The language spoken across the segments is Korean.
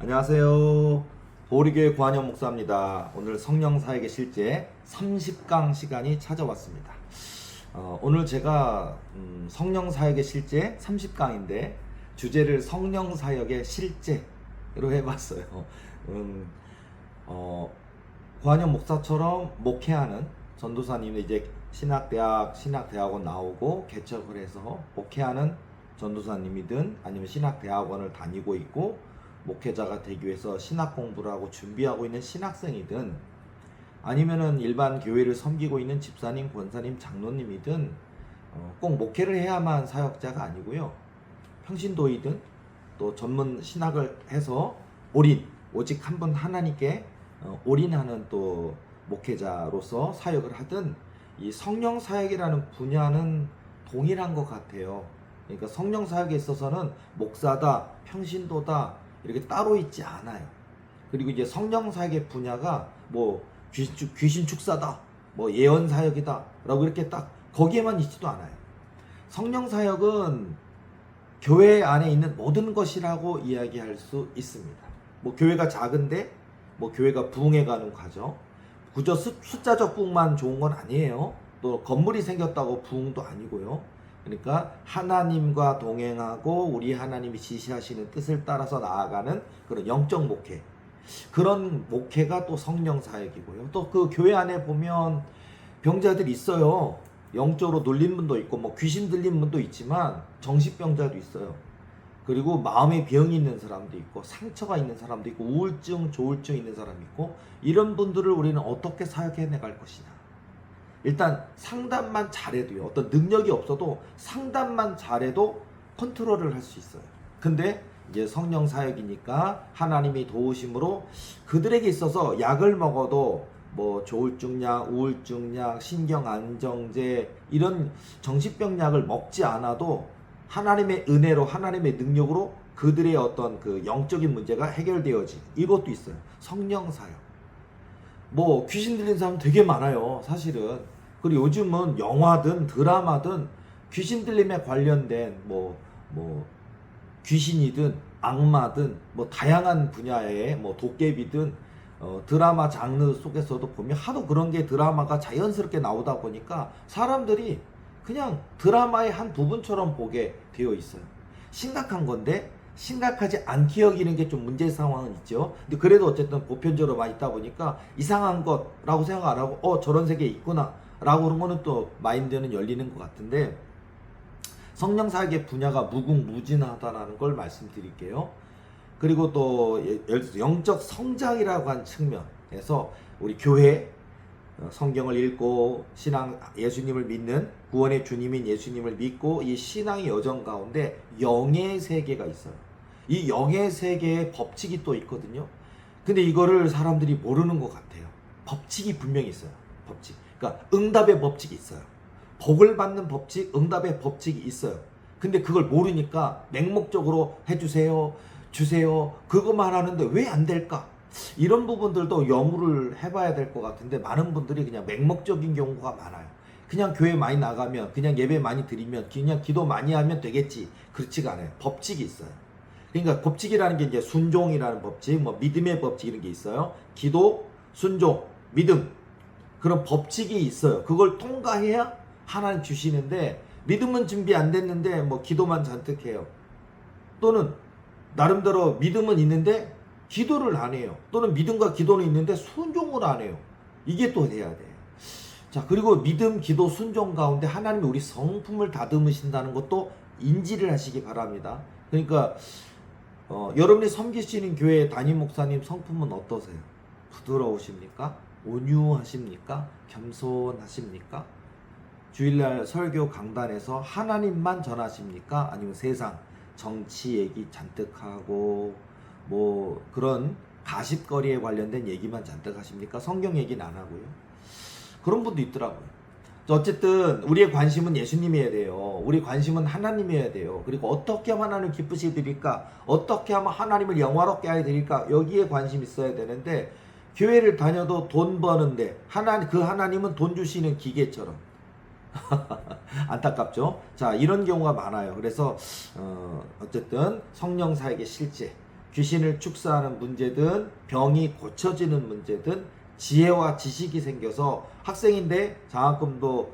안녕하세요. 보리교회 구한영 목사입니다. 오늘 성령사역의 실제 30강 시간이 찾아왔습니다. 오늘 제가 성령사역의 실제 30강인데 주제를 성령사역의 실제로 해봤어요. 구한영 목사처럼 목회하는 전도사님이 이제 신학대학원 나오고 개척을 해서 목회하는 전도사님이든 아니면 신학대학원을 다니고 있고 목회자가 되기 위해서 신학 공부를 하고 준비하고 있는 신학생이든 아니면은 일반 교회를 섬기고 있는 집사님, 권사님, 장로님이든 꼭 목회를 해야만 사역자가 아니고요. 평신도이든 또 전문 신학을 해서 오직 한 분 하나님께 올인하는 또 목회자로서 사역을 하든 이 성령 사역이라는 분야는 동일한 것 같아요. 그러니까 성령 사역에 있어서는 목사다, 평신도다 이렇게 따로 있지 않아요. 그리고 이제 성령 사역의 분야가 뭐 귀신 축사다, 뭐 예언 사역이다 라고 이렇게 딱 거기에만 있지도 않아요. 성령 사역은 교회 안에 있는 모든 것이라고 이야기할 수 있습니다. 뭐 교회가 작은데 뭐 교회가 부흥해가는 과정, 그저 숫자적 부흥만 좋은 건 아니에요. 또 건물이 생겼다고 부흥도 아니고요. 그러니까 하나님과 동행하고 우리 하나님이 지시하시는 뜻을 따라서 나아가는 그런 영적 목회, 그런 목회가 또 성령 사역이고요. 또 그 교회 안에 보면 병자들이 있어요. 영적으로 눌린 분도 있고 뭐 귀신 들린 분도 있지만 정신병자도 있어요. 그리고 마음에 병이 있는 사람도 있고 상처가 있는 사람도 있고 우울증, 조울증 있는 사람이 있고 이런 분들을 우리는 어떻게 사역해 나갈 것이냐. 일단 상담만 잘해도요. 어떤 능력이 없어도 상담만 잘해도 컨트롤을 할 수 있어요. 근데 이제 성령 사역이니까 하나님이 도우심으로 그들에게 있어서 약을 먹어도 뭐 조울증약, 우울증약, 신경안정제 이런 정신병 약을 먹지 않아도 하나님의 은혜로 하나님의 능력으로 그들의 어떤 그 영적인 문제가 해결되어지. 이것도 있어요. 성령 사역. 뭐 귀신 들린 사람 되게 많아요, 사실은. 그리고 요즘은 영화든 드라마든 귀신 들림에 관련된 뭐 귀신이든 악마든 뭐 다양한 분야의 뭐 도깨비든 드라마 장르 속에서도 보면 하도 그런 게 드라마가 자연스럽게 나오다 보니까 사람들이 그냥 드라마의 한 부분처럼 보게 되어 있어요. 심각한 건데 심각하지 않게 여기는 게 좀 문제 상황은 있죠. 근데 그래도 어쨌든 보편적으로 많이 있다 보니까 이상한 것라고 생각 안 하고 저런 세계에 있구나 라고 그런 거는 또 마인드는 열리는 것 같은데, 성령 사역의 분야가 무궁무진하다라는 걸 말씀드릴게요. 그리고 또 예를 들어서 영적 성장이라고 한 측면에서 우리 교회 성경을 읽고 신앙 예수님을 믿는 구원의 주님인 예수님을 믿고 이 신앙의 여정 가운데 영의 세계가 있어요. 이 영의 세계에 법칙이 또 있거든요. 근데 이거를 사람들이 모르는 것 같아요. 법칙이 분명히 있어요. 법칙. 그러니까 응답의 법칙이 있어요. 복을 받는 법칙, 응답의 법칙이 있어요. 근데 그걸 모르니까 맹목적으로 해주세요, 주세요 그것만 하는데 왜 안 될까? 이런 부분들도 연구를 해봐야 될 것 같은데 많은 분들이 그냥 맹목적인 경우가 많아요. 그냥 교회 많이 나가면, 그냥 예배 많이 드리면, 그냥 기도 많이 하면 되겠지. 그렇지가 않아요. 법칙이 있어요. 그러니까 법칙이라는 게 이제 순종이라는 법칙, 뭐 믿음의 법칙 이런 게 있어요. 기도, 순종, 믿음. 그런 법칙이 있어요. 그걸 통과해야 하나님 주시는데, 믿음은 준비 안 됐는데 뭐 기도만 잔뜩 해요. 또는 나름대로 믿음은 있는데 기도를 안 해요. 또는 믿음과 기도는 있는데 순종을 안 해요. 이게 또 돼야 돼요. 자, 그리고 믿음, 기도, 순종 가운데 하나님이 우리 성품을 다듬으신다는 것도 인지를 하시기 바랍니다. 그러니까 여러분이 섬기시는 교회 담임 목사님 성품은 어떠세요? 부드러우십니까? 온유하십니까? 겸손하십니까? 주일날 설교 강단에서 하나님만 전하십니까? 아니면 세상 정치 얘기 잔뜩 하고 뭐 그런 가십거리에 관련된 얘기만 잔뜩 하십니까? 성경 얘기는 안 하고요. 그런 분도 있더라고요. 어쨌든 우리의 관심은 예수님이어야 돼요. 우리 관심은 하나님이어야 돼요. 그리고 어떻게 하면 하나님을 기쁘시게 드릴까? 어떻게 하면 하나님을 영화롭게 하여 드릴까? 여기에 관심이 있어야 되는데, 교회를 다녀도 돈 버는데 그 하나님은 돈 주시는 기계처럼 안타깝죠. 자, 이런 경우가 많아요. 그래서 어쨌든 성령 사역의 실제, 귀신을 축사하는 문제든 병이 고쳐지는 문제든 지혜와 지식이 생겨서 학생인데 장학금도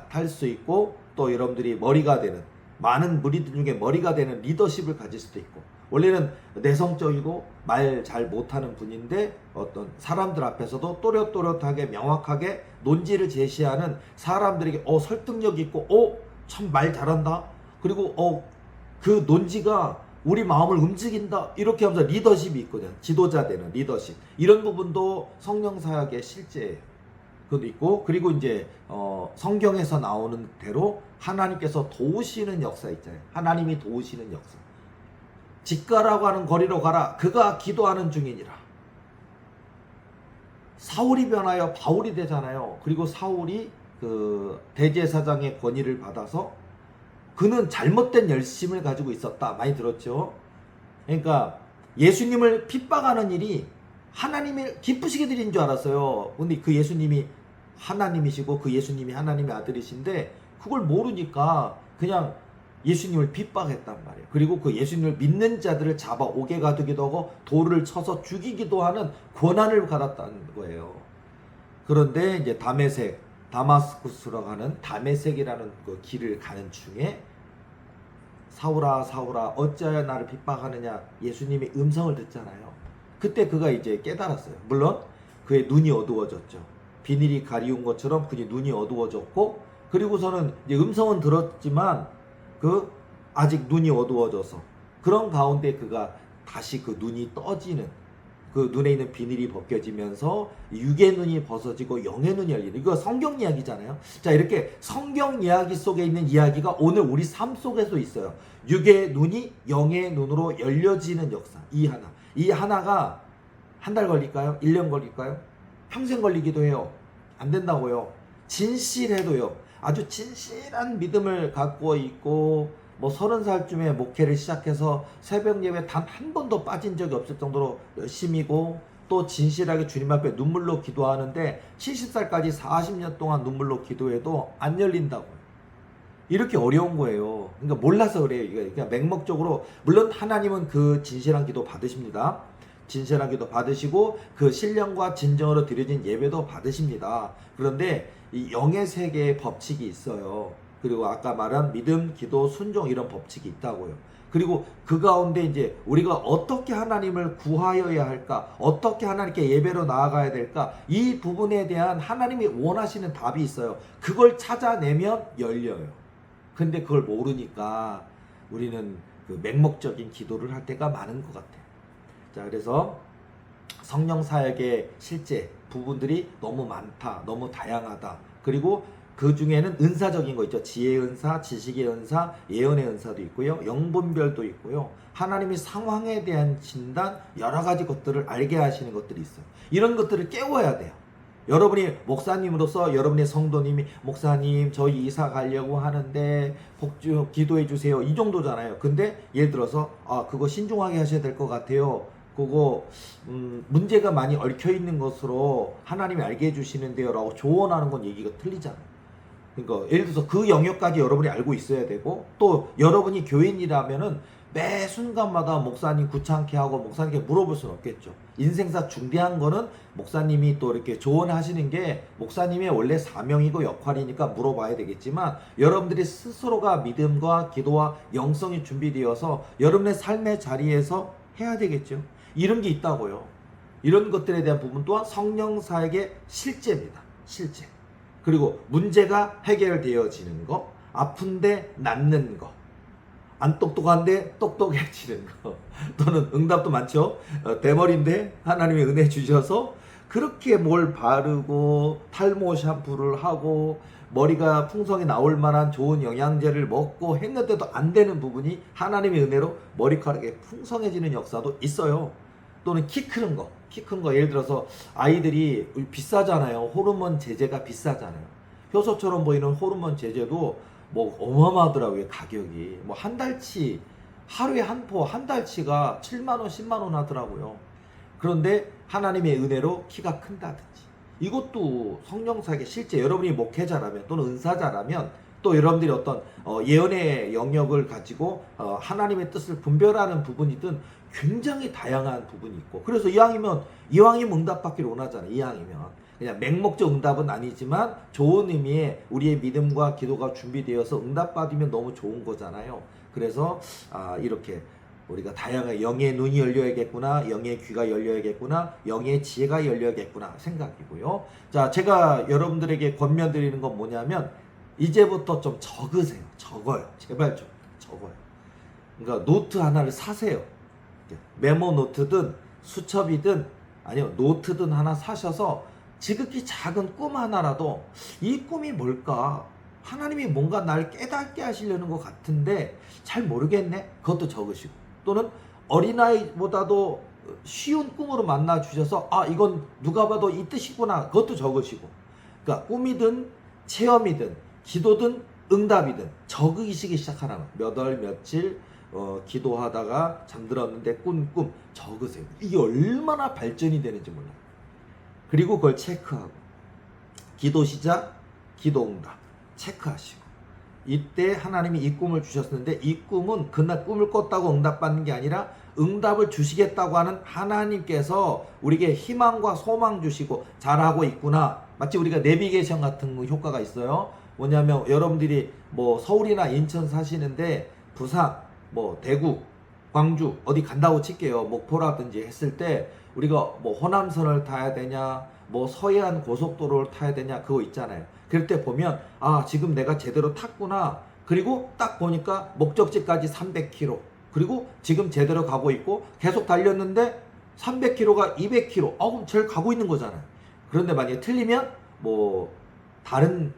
탈 수 있고 또 여러분들이 머리가 되는 많은 무리들 중에 머리가 되는 리더십을 가질 수도 있고 원래는 내성적이고 말 잘 못하는 분인데 어떤 사람들 앞에서도 또렷또렷하게 명확하게 논지를 제시하는 사람들에게 설득력 있고 참 말 잘한다 그리고 그 논지가 우리 마음을 움직인다 이렇게 하면서 리더십이 있거든요. 지도자 되는 리더십 이런 부분도 성령 사역의 실제예요. 그것도 있고 그리고 이제 성경에서 나오는 대로 하나님께서 도우시는 역사 있잖아요. 하나님이 도우시는 역사. 직가라고 하는 거리로 가라. 그가 기도하는 중이니라. 사울이 변하여 바울이 되잖아요. 그리고 사울이 그 대제사장의 권위를 받아서 그는 잘못된 열심을 가지고 있었다. 많이 들었죠? 그러니까 예수님을 핍박하는 일이 하나님이 기쁘시게 드린 줄 알았어요. 근데 그 예수님이 하나님이시고 그 예수님이 하나님의 아들이신데 그걸 모르니까 그냥 예수님을 핍박했단 말이에요. 그리고 그 예수님을 믿는 자들을 잡아 옥에 가두기도 하고 돌을 쳐서 죽이기도 하는 권한을 받았다는 거예요. 그런데 이제 다마스쿠스라고 하는 다메섹이라는 그 길을 가는 중에 사울아 사울아 어찌하여 나를 핍박하느냐 예수님의 음성을 듣잖아요. 그때 그가 이제 깨달았어요. 물론 그의 눈이 어두워졌죠. 비닐이 가리운 것처럼 그의 눈이 어두워졌고 그리고서는 이제 음성은 들었지만 아직 눈이 어두워져서 그런 가운데 그가 다시 그 눈이 떠지는 그 눈에 있는 비닐이 벗겨지면서 육의 눈이 벗어지고 영의 눈이 열리는 이거 성경 이야기잖아요. 자 이렇게 성경 이야기 속에 있는 이야기가 오늘 우리 삶 속에도 있어요. 육의 눈이 영의 눈으로 열려지는 역사. 이 하나가 한 달 걸릴까요? 1년 걸릴까요? 평생 걸리기도 해요. 안 된다고요. 진실해도요. 아주 진실한 믿음을 갖고 있고 30살쯤에 목회를 시작해서 새벽 예배 단 한 번도 빠진 적이 없을 정도로 열심이고 또 진실하게 주님 앞에 눈물로 기도하는데 70살까지 40년 동안 눈물로 기도해도 안 열린다고요. 이렇게 어려운 거예요. 그러니까 몰라서 그래요. 그러니까 맹목적으로 물론 하나님은 그 진실한 기도 받으십니다. 진실한 기도 받으시고 그 신령과 진정으로 드려진 예배도 받으십니다. 그런데 이 영의 세계의 법칙이 있어요. 그리고 아까 말한 믿음, 기도, 순종 이런 법칙이 있다고요. 그리고 그 가운데 이제 우리가 어떻게 하나님을 구하여야 할까? 어떻게 하나님께 예배로 나아가야 될까? 이 부분에 대한 하나님이 원하시는 답이 있어요. 그걸 찾아내면 열려요. 근데 그걸 모르니까 우리는 그 맹목적인 기도를 할 때가 많은 것 같아요. 자, 그래서 성령 사역의 실제 부분들이 너무 많다, 너무 다양하다. 그리고 그 중에는 은사적인 거 있죠. 지혜의 은사, 지식의 은사, 예언의 은사도 있고요. 영분별도 있고요. 하나님이 상황에 대한 진단, 여러 가지 것들을 알게 하시는 것들이 있어요. 이런 것들을 깨워야 돼요. 여러분이 목사님으로서 여러분의 성도님이 목사님 저희 이사 가려고 하는데 기도해 주세요. 이 정도잖아요. 근데 예를 들어서 그거 신중하게 하셔야 될 것 같아요. 그거 문제가 많이 얽혀 있는 것으로 하나님이 알게 해주시는데요 라고 조언하는 건 얘기가 틀리잖아요. 그러니까 예를 들어서 그 영역까지 여러분이 알고 있어야 되고 또 여러분이 교인이라면은 매 순간마다 목사님 구찮게 하고 목사님께 물어볼 수는 없겠죠. 인생사 중대한 거는 목사님이 또 이렇게 조언하시는 게 목사님의 원래 사명이고 역할이니까 물어봐야 되겠지만 여러분들이 스스로가 믿음과 기도와 영성이 준비되어서 여러분의 삶의 자리에서 해야 되겠죠. 이런 게 있다고요. 이런 것들에 대한 부분 또한 성령 사역의 실제입니다. 실제. 그리고 문제가 해결되어지는 거, 아픈데 낫는 거, 안 똑똑한데 똑똑해지는 거, 또는 응답도 많죠. 대머리인데 하나님의 은혜 주셔서 그렇게 뭘 바르고 탈모 샴푸를 하고 머리가 풍성히 나올 만한 좋은 영양제를 먹고 했는데도 안 되는 부분이 하나님의 은혜로 머리카락이 풍성해지는 역사도 있어요. 또는 키 큰 거 예를 들어서 아이들이 비싸잖아요. 호르몬 제제가 비싸잖아요. 효소처럼 보이는 호르몬 제제도 어마어마하더라고요. 가격이 한 달치 하루에 한 포 한 달치가 7만 원 10만 원 하더라고요. 그런데 하나님의 은혜로 키가 큰다든지 이것도 성령사역의 실제 여러분이 목회자라면 또는 은사자라면 또 여러분들이 어떤 예언의 영역을 가지고 하나님의 뜻을 분별하는 부분이든 굉장히 다양한 부분이 있고, 그래서 이왕이면 응답받기를 원하잖아요. 이왕이면 그냥 맹목적 응답은 아니지만 좋은 의미의 우리의 믿음과 기도가 준비되어서 응답받으면 너무 좋은 거잖아요. 그래서 이렇게 우리가 다양한 영의 눈이 열려야겠구나, 영의 귀가 열려야겠구나, 영의 지혜가 열려야겠구나 생각이고요. 자, 제가 여러분들에게 권면드리는 건 뭐냐면 이제부터 좀 적으세요. 적어요. 제발 좀 적어요. 그러니까 노트 하나를 사세요. 메모 노트든 수첩이든 아니면 노트든 하나 사셔서 지극히 작은 꿈 하나라도 이 꿈이 뭘까? 하나님이 뭔가 날 깨닫게 하시려는 것 같은데 잘 모르겠네? 그것도 적으시고, 또는 어린아이보다도 쉬운 꿈으로 만나 주셔서 이건 누가 봐도 이 뜻이구나, 그것도 적으시고. 그러니까 꿈이든 체험이든 기도든 응답이든 적으시기 시작하라는 거예요. 몇 월 며칠 기도하다가 잠들었는데 꾼 꿈 적으세요. 이게 얼마나 발전이 되는지 몰라요. 그리고 그걸 체크하고, 기도 시작, 기도 응답 체크하시고, 이때 하나님이 이 꿈을 주셨는데 이 꿈은 그날 꿈을 꿨다고 응답받는 게 아니라 응답을 주시겠다고 하는 하나님께서 우리에게 희망과 소망 주시고 잘하고 있구나. 마치 우리가 내비게이션 같은 효과가 있어요. 뭐냐면 여러분들이 뭐 서울이나 인천 사시는데 부산, 뭐 대구, 광주 어디 간다고 칠게요. 목포라든지 했을 때 우리가 뭐 호남선을 타야 되냐, 뭐 서해안 고속도로를 타야 되냐, 그거 있잖아요. 그럴 때 보면 지금 내가 제대로 탔구나. 그리고 딱 보니까 목적지까지 300km. 그리고 지금 제대로 가고 있고 계속 달렸는데 300km가 200km. 그럼 제일 가고 있는 거잖아요. 그런데 만약에 틀리면 뭐 다른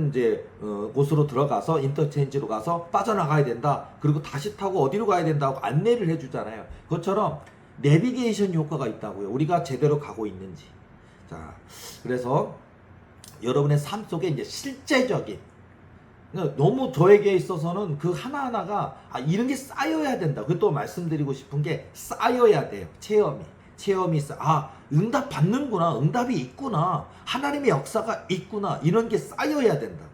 이제 곳으로 들어가서 인터체인지로 가서 빠져나가야 된다. 그리고 다시 타고 어디로 가야 된다고 안내를 해주잖아요. 그것처럼 내비게이션 효과가 있다고요. 우리가 제대로 가고 있는지. 자, 그래서 여러분의 삶 속에 이제 실제적인, 너무 저에게 있어서는 그 하나하나가 이런 게 쌓여야 된다. 그것도 말씀드리고 싶은 게 쌓여야 돼요. 체험이 응답 받는구나, 응답이 있구나, 하나님의 역사가 있구나, 이런 게 쌓여야 된다.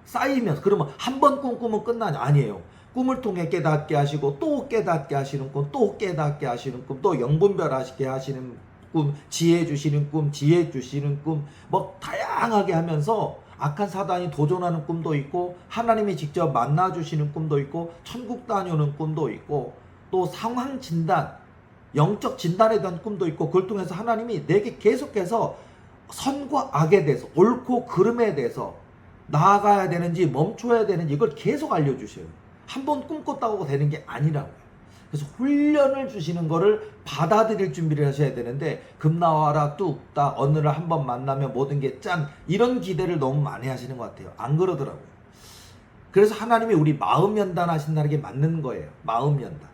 쌓이면, 그러면 한 번 꿈꾸면 끝나냐? 아니에요. 꿈을 통해 깨닫게 하시고 또 깨닫게 하시는 꿈, 또 깨닫게 하시는 꿈, 또 영분별하시게 하시는 꿈, 지혜 주시는 꿈, 뭐 다양하게 하면서 악한 사단이 도전하는 꿈도 있고, 하나님이 직접 만나 주시는 꿈도 있고, 천국 다녀오는 꿈도 있고, 또 상황 진단, 영적 진단에 대한 꿈도 있고, 그걸 통해서 하나님이 내게 계속해서 선과 악에 대해서, 옳고 그름에 대해서 나아가야 되는지 멈춰야 되는지 이걸 계속 알려주셔요. 한 번 꿈꿨다고 되는 게 아니라고요. 그래서 훈련을 주시는 거를 받아들일 준비를 하셔야 되는데, 금 나와라 뚝딱 어느 날 한 번 만나면 모든 게 짠, 이런 기대를 너무 많이 하시는 것 같아요. 안 그러더라고요. 그래서 하나님이 우리 마음 연단하신다는 게 맞는 거예요. 마음 연단.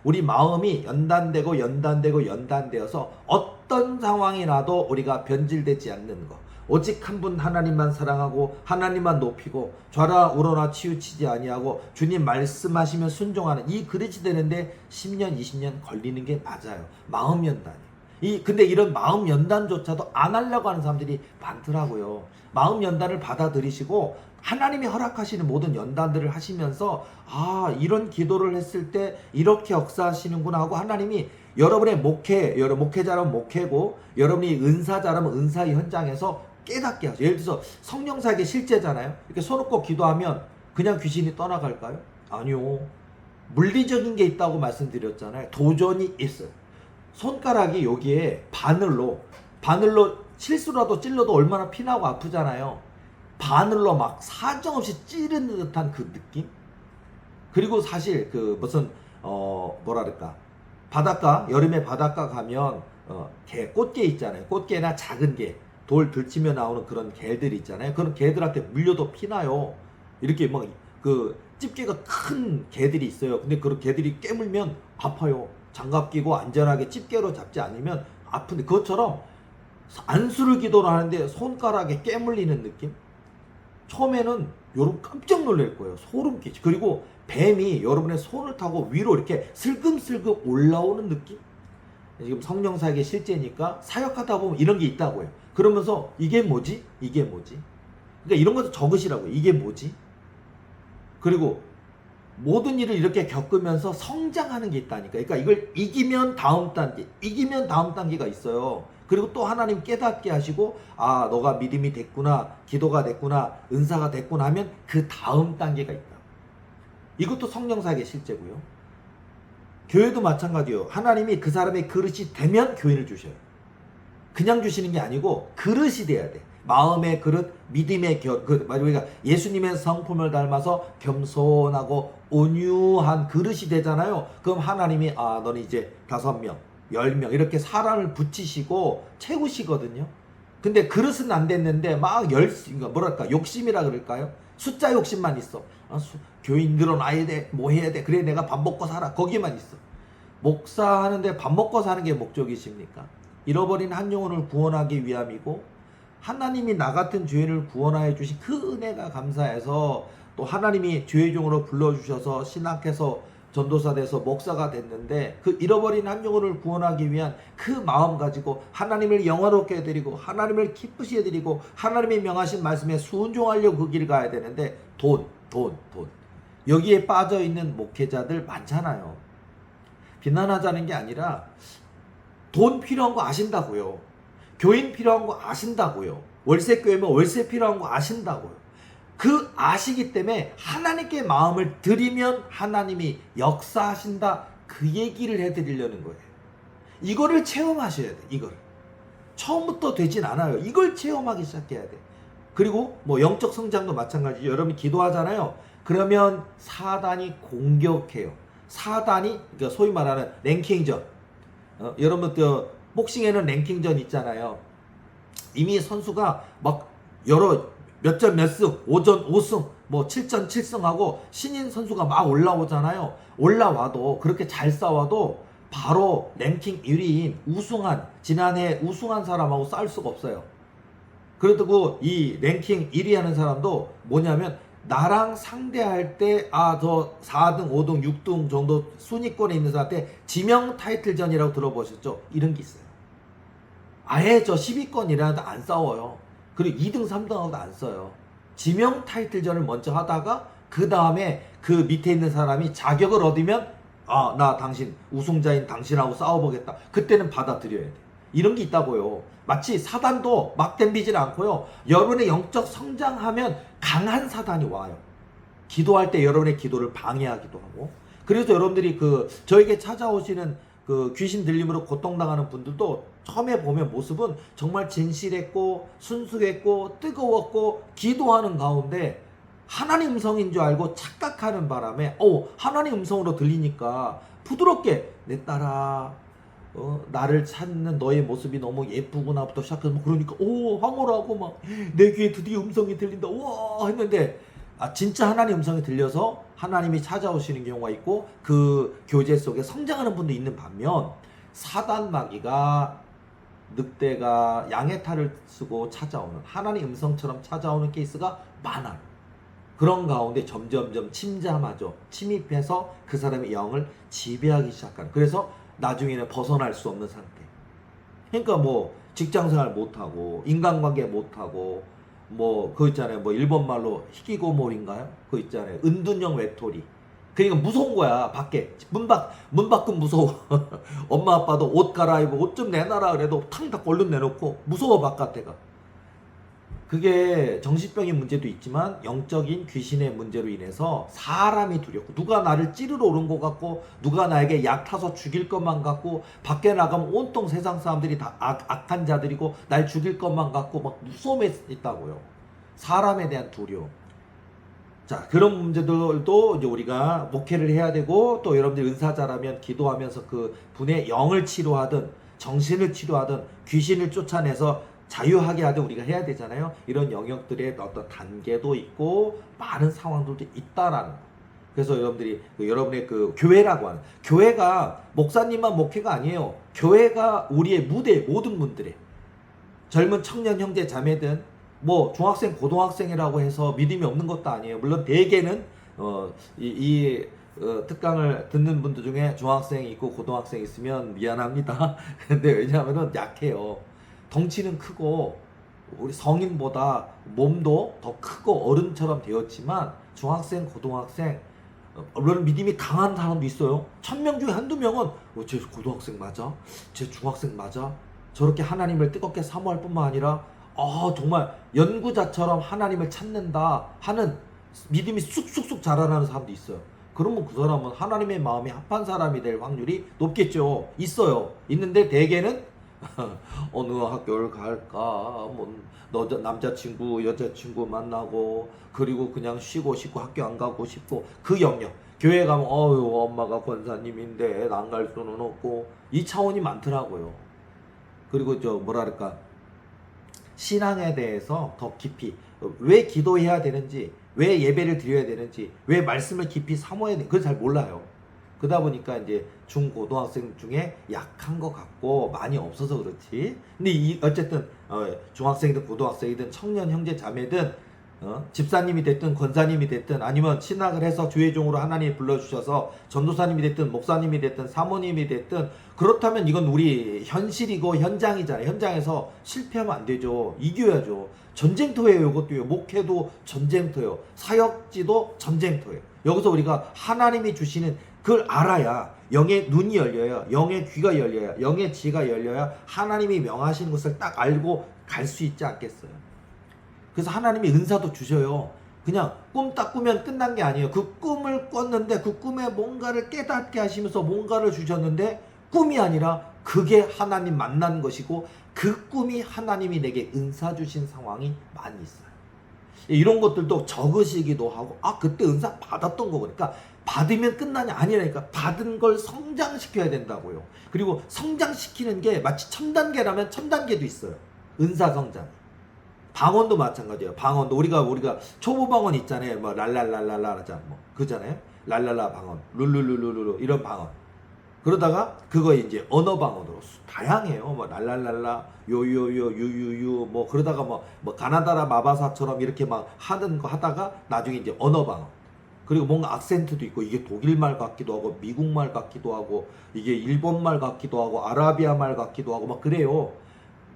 우리 마음이 연단되어서 어떤 상황이 나도 우리가 변질되지 않는 거. 오직 한 분 하나님만 사랑하고 하나님만 높이고 좌라 우러나 치우치지 아니하고 주님 말씀하시면 순종하는 이 그릇이 되는데 10년 20년 걸리는 게 맞아요. 마음 연단이. 근데 이런 마음 연단조차도 안 하려고 하는 사람들이 많더라고요. 마음 연단을 받아들이시고 하나님이 허락하시는 모든 연단들을 하시면서 이런 기도를 했을 때 이렇게 역사하시는구나 하고, 하나님이 여러분의 목회자라면 목회고, 여러분이 은사자라면 은사의 현장에서 깨닫게 하죠. 예를 들어서 성령사역의 실제잖아요. 이렇게 손 놓고 기도하면 그냥 귀신이 떠나갈까요? 아니요. 물리적인 게 있다고 말씀드렸잖아요. 도전이 있어요. 손가락이 여기에 바늘로 실수라도 찔러도 얼마나 피나고 아프잖아요. 바늘로 막 사정없이 찌르는 듯한 그 느낌? 그리고 사실 무슨 바닷가, 여름에 바닷가 가면 꽃게 있잖아요. 꽃게나 작은 게 돌 들치며 나오는 그런 개들 있잖아요. 그런 개들한테 물려도 피나요. 이렇게 막 집게가 큰 개들이 있어요. 근데 그런 개들이 깨물면 아파요. 장갑 끼고 안전하게 집게로 잡지 않으면 아픈데, 그것처럼 안수를 기도를 하는데 손가락에 깨물리는 느낌? 처음에는 여러분 깜짝 놀랄 거예요. 소름 끼치. 그리고 뱀이 여러분의 손을 타고 위로 이렇게 슬금슬금 올라오는 느낌? 지금 성령사역의 실제니까 사역하다 보면 이런 게 있다고요. 그러면서 이게 뭐지? 그러니까 이런 것도 적으시라고요. 이게 뭐지? 그리고 모든 일을 이렇게 겪으면서 성장하는 게 있다니까. 그러니까 이걸 이기면 다음 단계, 이기면 다음 단계가 있어요. 그리고 또 하나님 깨닫게 하시고, 아, 너가 믿음이 됐구나, 기도가 됐구나, 은사가 됐구나 하면 그 다음 단계가 있다. 이것도 성령사역의 실제고요. 교회도 마찬가지예요. 하나님이 그 사람의 그릇이 되면 교회를 주셔요. 그냥 주시는 게 아니고 그릇이 돼야 돼. 마음의 그릇, 믿음의 그릇. 우리가 예수님의 성품을 닮아서 겸손하고 온유한 그릇이 되잖아요. 그럼 하나님이 너는 이제 5명, 10명 이렇게 사람을 붙이시고 채우시거든요. 근데 그릇은 안 됐는데 막 뭐랄까 욕심이라 그럴까요? 숫자 욕심만 있어. 교인 늘어나야 돼, 뭐 해야 돼, 그래 내가 밥 먹고 살아, 거기만 있어. 목사하는데 밥 먹고 사는 게 목적이십니까? 잃어버린 한 영혼을 구원하기 위함이고, 하나님이 나 같은 죄인을 구원하여 주신 그 은혜가 감사해서 또 하나님이 죄종으로 불러주셔서 신학해서 전도사 돼서 목사가 됐는데, 그 잃어버린 한 영혼을 구원하기 위한 그 마음 가지고 하나님을 영화롭게 해드리고 하나님을 기쁘시게 해드리고 하나님의 명하신 말씀에 순종하려고 그 길을 가야 되는데 돈 여기에 빠져있는 목회자들 많잖아요. 비난하자는 게 아니라 돈 필요한 거 아신다고요. 교인 필요한 거 아신다고요. 월세 교회면 월세 필요한 거 아신다고요. 그 아시기 때문에 하나님께 마음을 드리면 하나님이 역사하신다, 그 얘기를 해드리려는 거예요. 이거를 체험하셔야 돼. 이걸 처음부터 되진 않아요. 이걸 체험하기 시작해야 돼. 그리고 뭐 영적 성장도 마찬가지. 여러분이 기도하잖아요. 그러면 사단이 공격해요. 사단이, 그러니까 소위 말하는 랭킹전. 여러분 복싱에는 랭킹전 있잖아요. 이미 선수가 막 몇 전 몇 승, 5전 5승, 뭐 7전 7승하고 신인 선수가 막 올라오잖아요. 올라와도 그렇게 잘 싸워도 바로 랭킹 1위인 지난해 우승한 사람하고 싸울 수가 없어요. 그리고 이 랭킹 1위 하는 사람도 뭐냐면, 나랑 상대할 때 저 4등, 5등, 6등 정도 순위권에 있는 사람한테 지명 타이틀전이라고 들어보셨죠? 이런 게 있어요. 아예 저 10위권이라도 안 싸워요. 그리고 2등, 3등하고도 안 써요. 지명 타이틀전을 먼저 하다가 그 다음에 그 밑에 있는 사람이 자격을 얻으면 나 당신 우승자인 당신하고 싸워보겠다. 그때는 받아들여야 돼. 이런 게 있다고요. 마치 사단도 막 덤비질 않고요. 여러분의 영적 성장하면 강한 사단이 와요. 기도할 때 여러분의 기도를 방해하기도 하고. 그래서 여러분들이 저에게 찾아오시는 귀신 들림으로 고통당하는 분들도 처음에 보면 모습은 정말 진실했고 순수했고 뜨거웠고 기도하는 가운데 하나님 음성인 줄 알고 착각하는 바람에 하나님 음성으로 들리니까 부드럽게 내 딸아, 나를 찾는 너의 모습이 너무 예쁘구나부터 시작해서 그러니까 황홀하고 막 내 귀에 드디어 음성이 들린다 와 했는데, 진짜 하나님 음성이 들려서 하나님이 찾아오시는 경우가 있고 그 교제 속에 성장하는 분도 있는 반면, 사단 마귀가 늑대가 양의 탈을 쓰고 찾아오는, 하나님 음성처럼 찾아오는 케이스가 많아요. 그런 가운데 점점점 침입해서 그 사람의 영을 지배하기 시작하는, 그래서 나중에는 벗어날 수 없는 상태. 그러니까 뭐 직장생활 못하고 인간관계 못하고 그거 있잖아요. 일본 말로 희귀고몰인가요? 그거 있잖아요. 은둔형 외톨이. 그러니까 무서운 거야. 밖에 문 밖은 무서워. 엄마 아빠도 옷 갈아입고 옷 좀 내놔라 그래도 탕 닫고 얼른 내놓고 무서워 바깥에가. 그게 정신병의 문제도 있지만 영적인 귀신의 문제로 인해서 사람이 두렵고, 누가 나를 찌르러 오는 것 같고 누가 나에게 약 타서 죽일 것만 같고, 밖에 나가면 온통 세상 사람들이 다 악한 자들이고 날 죽일 것만 같고 막 무서움에 있다고요. 사람에 대한 두려움. 자, 그런 문제들도 이제 우리가 목회를 해야 되고, 또 여러분들 은사자라면 기도하면서 그 분의 영을 치료하든 정신을 치료하든 귀신을 쫓아내서 자유하게 하든 우리가 해야 되잖아요. 이런 영역들의 어떤 단계도 있고 많은 상황들도 있다라는 거. 그래서 여러분들이 여러분의 교회라고 하는, 교회가 목사님만 목회가 아니에요. 교회가 우리의 무대, 모든 분들의 젊은 청년 형제 자매든 중학생 고등학생이라고 해서 믿음이 없는 것도 아니에요. 물론 대개는 특강을 듣는 분들 중에 중학생이 있고 고등학생이 있으면 미안합니다. 근데 왜냐하면 약해요. 덩치는 크고 우리 성인보다 몸도 더 크고 어른처럼 되었지만 중학생, 고등학생 물론 믿음이 강한 사람도 있어요. 1000명 중에 한두 명은 쟤 고등학생 맞아? 쟤 중학생 맞아? 저렇게 하나님을 뜨겁게 사모할 뿐만 아니라 정말 연구자처럼 하나님을 찾는다 하는 믿음이 쑥쑥쑥 자라나는 사람도 있어요. 그러면 그 사람은 하나님의 마음이 합한 사람이 될 확률이 높겠죠. 있어요. 있는데 대개는 어느 학교를 갈까, 뭐 남자친구 여자친구 만나고, 그리고 그냥 쉬고 싶고 학교 안 가고 싶고, 그 영역. 교회 가면 엄마가 권사님인데 안 갈 수는 없고, 이 차원이 많더라고요. 그리고 뭐랄까, 신앙에 대해서 더 깊이 왜 기도해야 되는지, 왜 예배를 드려야 되는지, 왜 말씀을 깊이 사모해야 되는지 그걸 잘 몰라요. 그러다 보니까 이제 중고등학생 중에 약한 것 같고 많이 없어서 그렇지. 근데 어쨌든 중학생이든 고등학생이든 청년 형제 자매든 집사님이 됐든 권사님이 됐든 아니면 신학을 해서 주의종으로 하나님이 불러주셔서 전도사님이 됐든 목사님이 됐든 사모님이 됐든, 그렇다면 이건 우리 현실이고 현장이잖아요. 현장에서 실패하면 안 되죠. 이겨야죠. 전쟁터예요. 이것도요. 목회도 전쟁터예요. 사역지도 전쟁터예요. 여기서 우리가 하나님이 주시는 그걸 알아야 영의 눈이 열려야, 영의 귀가 열려야, 영의 지가 열려야 하나님이 명하시는 것을 딱 알고 갈 수 있지 않겠어요. 그래서 하나님이 은사도 주셔요. 그냥 꿈 딱 꾸면 끝난 게 아니에요. 그 꿈을 꿨는데 그 꿈에 뭔가를 깨닫게 하시면서 뭔가를 주셨는데, 꿈이 아니라 그게 하나님 만난 것이고 그 꿈이 하나님이 내게 은사 주신 상황이 많이 있어요. 이런 것들도 적으시기도 하고, 그때 은사 받았던 거 보니까 받으면 끝나냐? 아니라니까. 받은 걸 성장시켜야 된다고요. 그리고 성장시키는 게 마치 1000단계라면 1000단계도 있어요. 은사 성장. 방언도 마찬가지예요. 방언도 우리가 초보 방언 있잖아요. 뭐 랄랄랄랄라 하자, 뭐 그잖아요. 랄랄라 방언, 룰룰룰룰루 이런 방언. 그러다가 그거 이제 언어 방언으로 다양해요. 뭐 랄랄랄라, 요요요, 유유유, 뭐 그러다가 뭐 가나다라 마바사처럼 이렇게 막 하는 거 하다가 나중에 이제 언어 방언. 그리고 뭔가 악센트도 있고, 이게 독일말 같기도 하고 미국말 같기도 하고 이게 일본말 같기도 하고 아라비아 말 같기도 하고 막 그래요.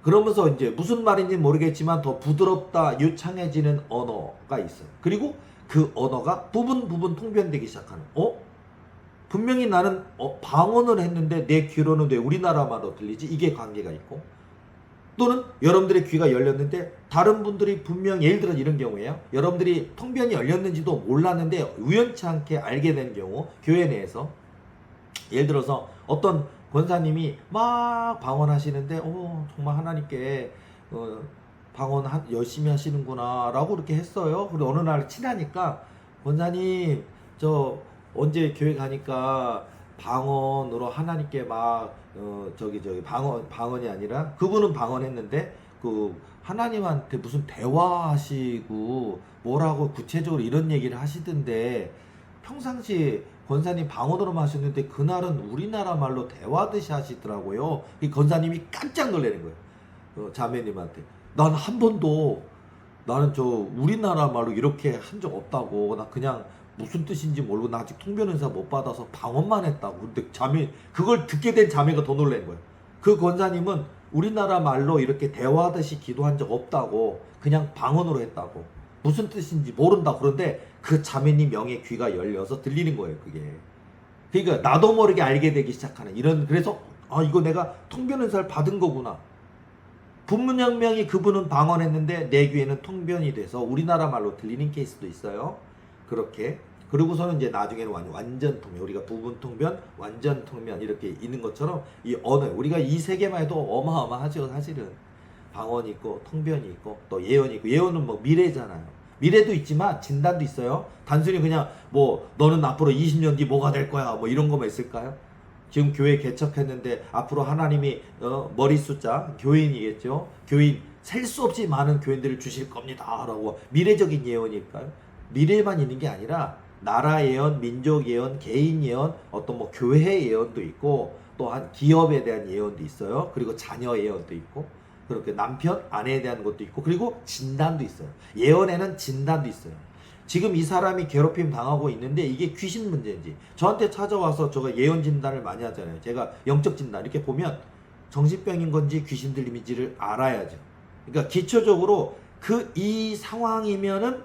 그러면서 이제 무슨 말인지 모르겠지만 더 부드럽다, 유창해지는 언어가 있어요. 그리고 그 언어가 부분 통변되기 시작하는. 분명히 나는 방언을 했는데 내 귀로는 왜 우리나라 말로 들리지? 이게 관계가 있고, 또는 여러분들의 귀가 열렸는데 다른 분들이 분명, 예를 들어 이런 경우에요. 여러분들이 통변이 열렸는지도 몰랐는데 우연치 않게 알게 된 경우, 교회 내에서 예를 들어서 어떤 권사님이 막 방언하시는데 정말 하나님께 방언 열심히 하시는구나 라고 이렇게 했어요. 그리고 어느 날 친하니까, 권사님 저 언제 교회 가니까 방언으로 하나님께 막 방언이 아니라, 그분은 방언했는데 그 하나님한테 무슨 대화하시고 뭐라고 구체적으로 이런 얘기를 하시던데, 평상시에 권사님 방언으로만 하셨는데 그날은 우리나라 말로 대화하듯이 하시더라고요. 이 권사님이 깜짝 놀라는 거예요. 자매님한테. 난 한 번도, 나는 우리나라 말로 이렇게 한 적 없다고. 나 그냥 무슨 뜻인지 모르고, 나 아직 통변은사 못 받아서 방언만 했다고. 근데 그걸 듣게 된 자매가 더 놀란 거예요. 그 권사님은 우리나라 말로 이렇게 대화하듯이 기도한 적 없다고, 그냥 방언으로 했다고. 무슨 뜻인지 모른다. 그런데 그 자매님 영의 귀가 열려서 들리는 거예요, 그게. 그러니까 나도 모르게 알게 되기 시작하는 그래서 이거 내가 통변은사를 받은 거구나. 분명히 그분은 방언했는데 내 귀에는 통변이 돼서 우리나라 말로 들리는 케이스도 있어요. 그렇게. 그러고서는 이제 나중에는 완전 통변, 우리가 부분 통변, 완전 통변 이렇게 있는 것처럼, 이 언어, 우리가 이 세 개만 해도 어마어마하죠, 사실은. 방언이 있고 통변이 있고 또 예언이 있고. 예언은 뭐 미래잖아요. 미래도 있지만 진단도 있어요. 단순히 그냥 너는 앞으로 20년 뒤 뭐가 될 거야 뭐 이런 거만 있을까요? 지금 교회 개척했는데 앞으로 하나님이 머리 숫자, 교인이겠죠. 교인 셀 수 없이 많은 교인들을 주실 겁니다 라고 미래적인 예언일까요? 미래만 있는 게 아니라 나라 예언, 민족 예언, 개인 예언, 어떤 교회 예언도 있고, 또한 기업에 대한 예언도 있어요. 그리고 자녀 예언도 있고, 그렇게 남편, 아내에 대한 것도 있고, 그리고 진단도 있어요. 예언에는 진단도 있어요. 지금 이 사람이 괴롭힘 당하고 있는데 이게 귀신 문제인지, 저한테 찾아와서 제가 예언 진단을 많이 하잖아요. 제가 영적 진단 이렇게 보면 정신병인 건지 귀신 들림인지를 알아야죠. 그러니까 기초적으로 이 상황이면은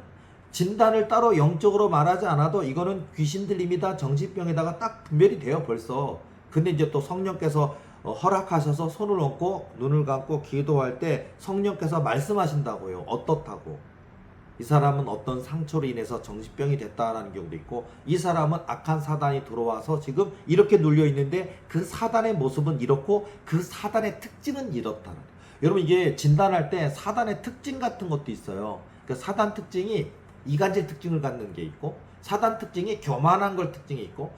진단을 따로 영적으로 말하지 않아도 이거는 귀신 들림이다, 정신병에다가 딱 분별이 돼요, 벌써. 근데 이제 또 성령께서 허락하셔서 손을 얹고 눈을 감고 기도할 때 성령께서 말씀하신다고요. 어떻다고. 이 사람은 어떤 상처로 인해서 정신병이 됐다라는 경우도 있고, 이 사람은 악한 사단이 들어와서 지금 이렇게 눌려 있는데 그 사단의 모습은 이렇고 그 사단의 특징은 이렇다는. 여러분, 이게 진단할 때 사단의 특징 같은 것도 있어요. 그 사단 특징이 이간질 특징을 갖는 게 있고, 사단 특징이 교만한 걸 특징이 있고,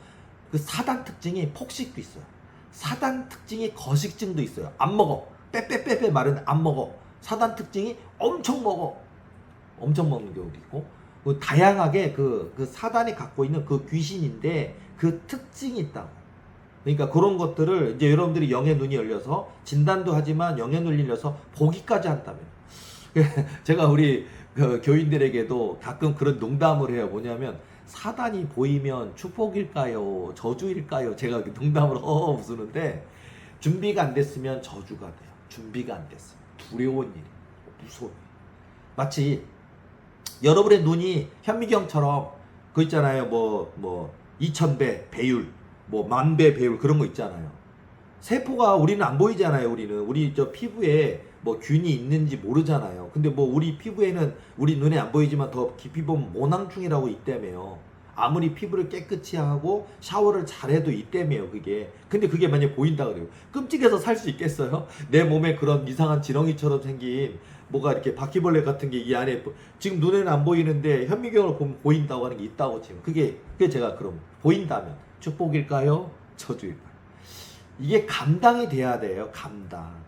그 사단 특징이 폭식도 있어요. 사단 특징이 거식증도 있어요. 안 먹어. 빼빼빼빼 마르는데 안 먹어. 사단 특징이 엄청 먹어. 엄청 먹는 경우도 있고, 그 다양하게 그 사단이 갖고 있는 그 귀신인데 그 특징이 있다고. 그러니까 그런 것들을 이제 여러분들이 영의 눈이 열려서 진단도 하지만 영의 눈이 열려서 보기까지 한다면. 제가 우리 그 교인들에게도 가끔 그런 농담을 해요. 뭐냐면, 사단이 보이면 축복일까요? 저주일까요? 제가 농담을 웃으는데, 준비가 안 됐으면 저주가 돼요. 준비가 안 됐으면. 두려운 일, 무서운 일. 마치 여러분의 눈이 현미경처럼 그 있잖아요. 뭐 2000배 배율, 뭐 10,000배 배율 그런 거 있잖아요. 세포가 우리는 안 보이잖아요. 우리 저 피부에 뭐 균이 있는지 모르잖아요. 근데 뭐 우리 피부에는 우리 눈에 안 보이지만 더 깊이 보면 모낭충이라고 있다며요. 아무리 피부를 깨끗이 하고 샤워를 잘해도 있다며요, 그게. 근데 그게 만약에 보인다 그래요. 끔찍해서 살 수 있겠어요? 내 몸에 그런 이상한 지렁이처럼 생긴 뭐가 이렇게 바퀴벌레 같은 게 이 안에 지금 눈에는 안 보이는데 현미경으로 보면 보인다고 하는 게 있다고 지금. 그게 제가 그럼 보인다면 축복일까요? 저주일까요? 이게 감당이 돼야 돼요. 감당.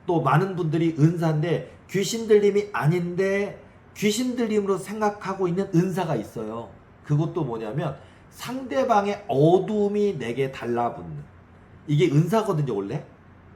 또 많은 분들이 은사인데 귀신 들림이 아닌데 귀신 들림으로 생각하고 있는 은사가 있어요. 그것도 뭐냐면 상대방의 어둠이 내게 달라붙는, 이게 은사거든요, 원래.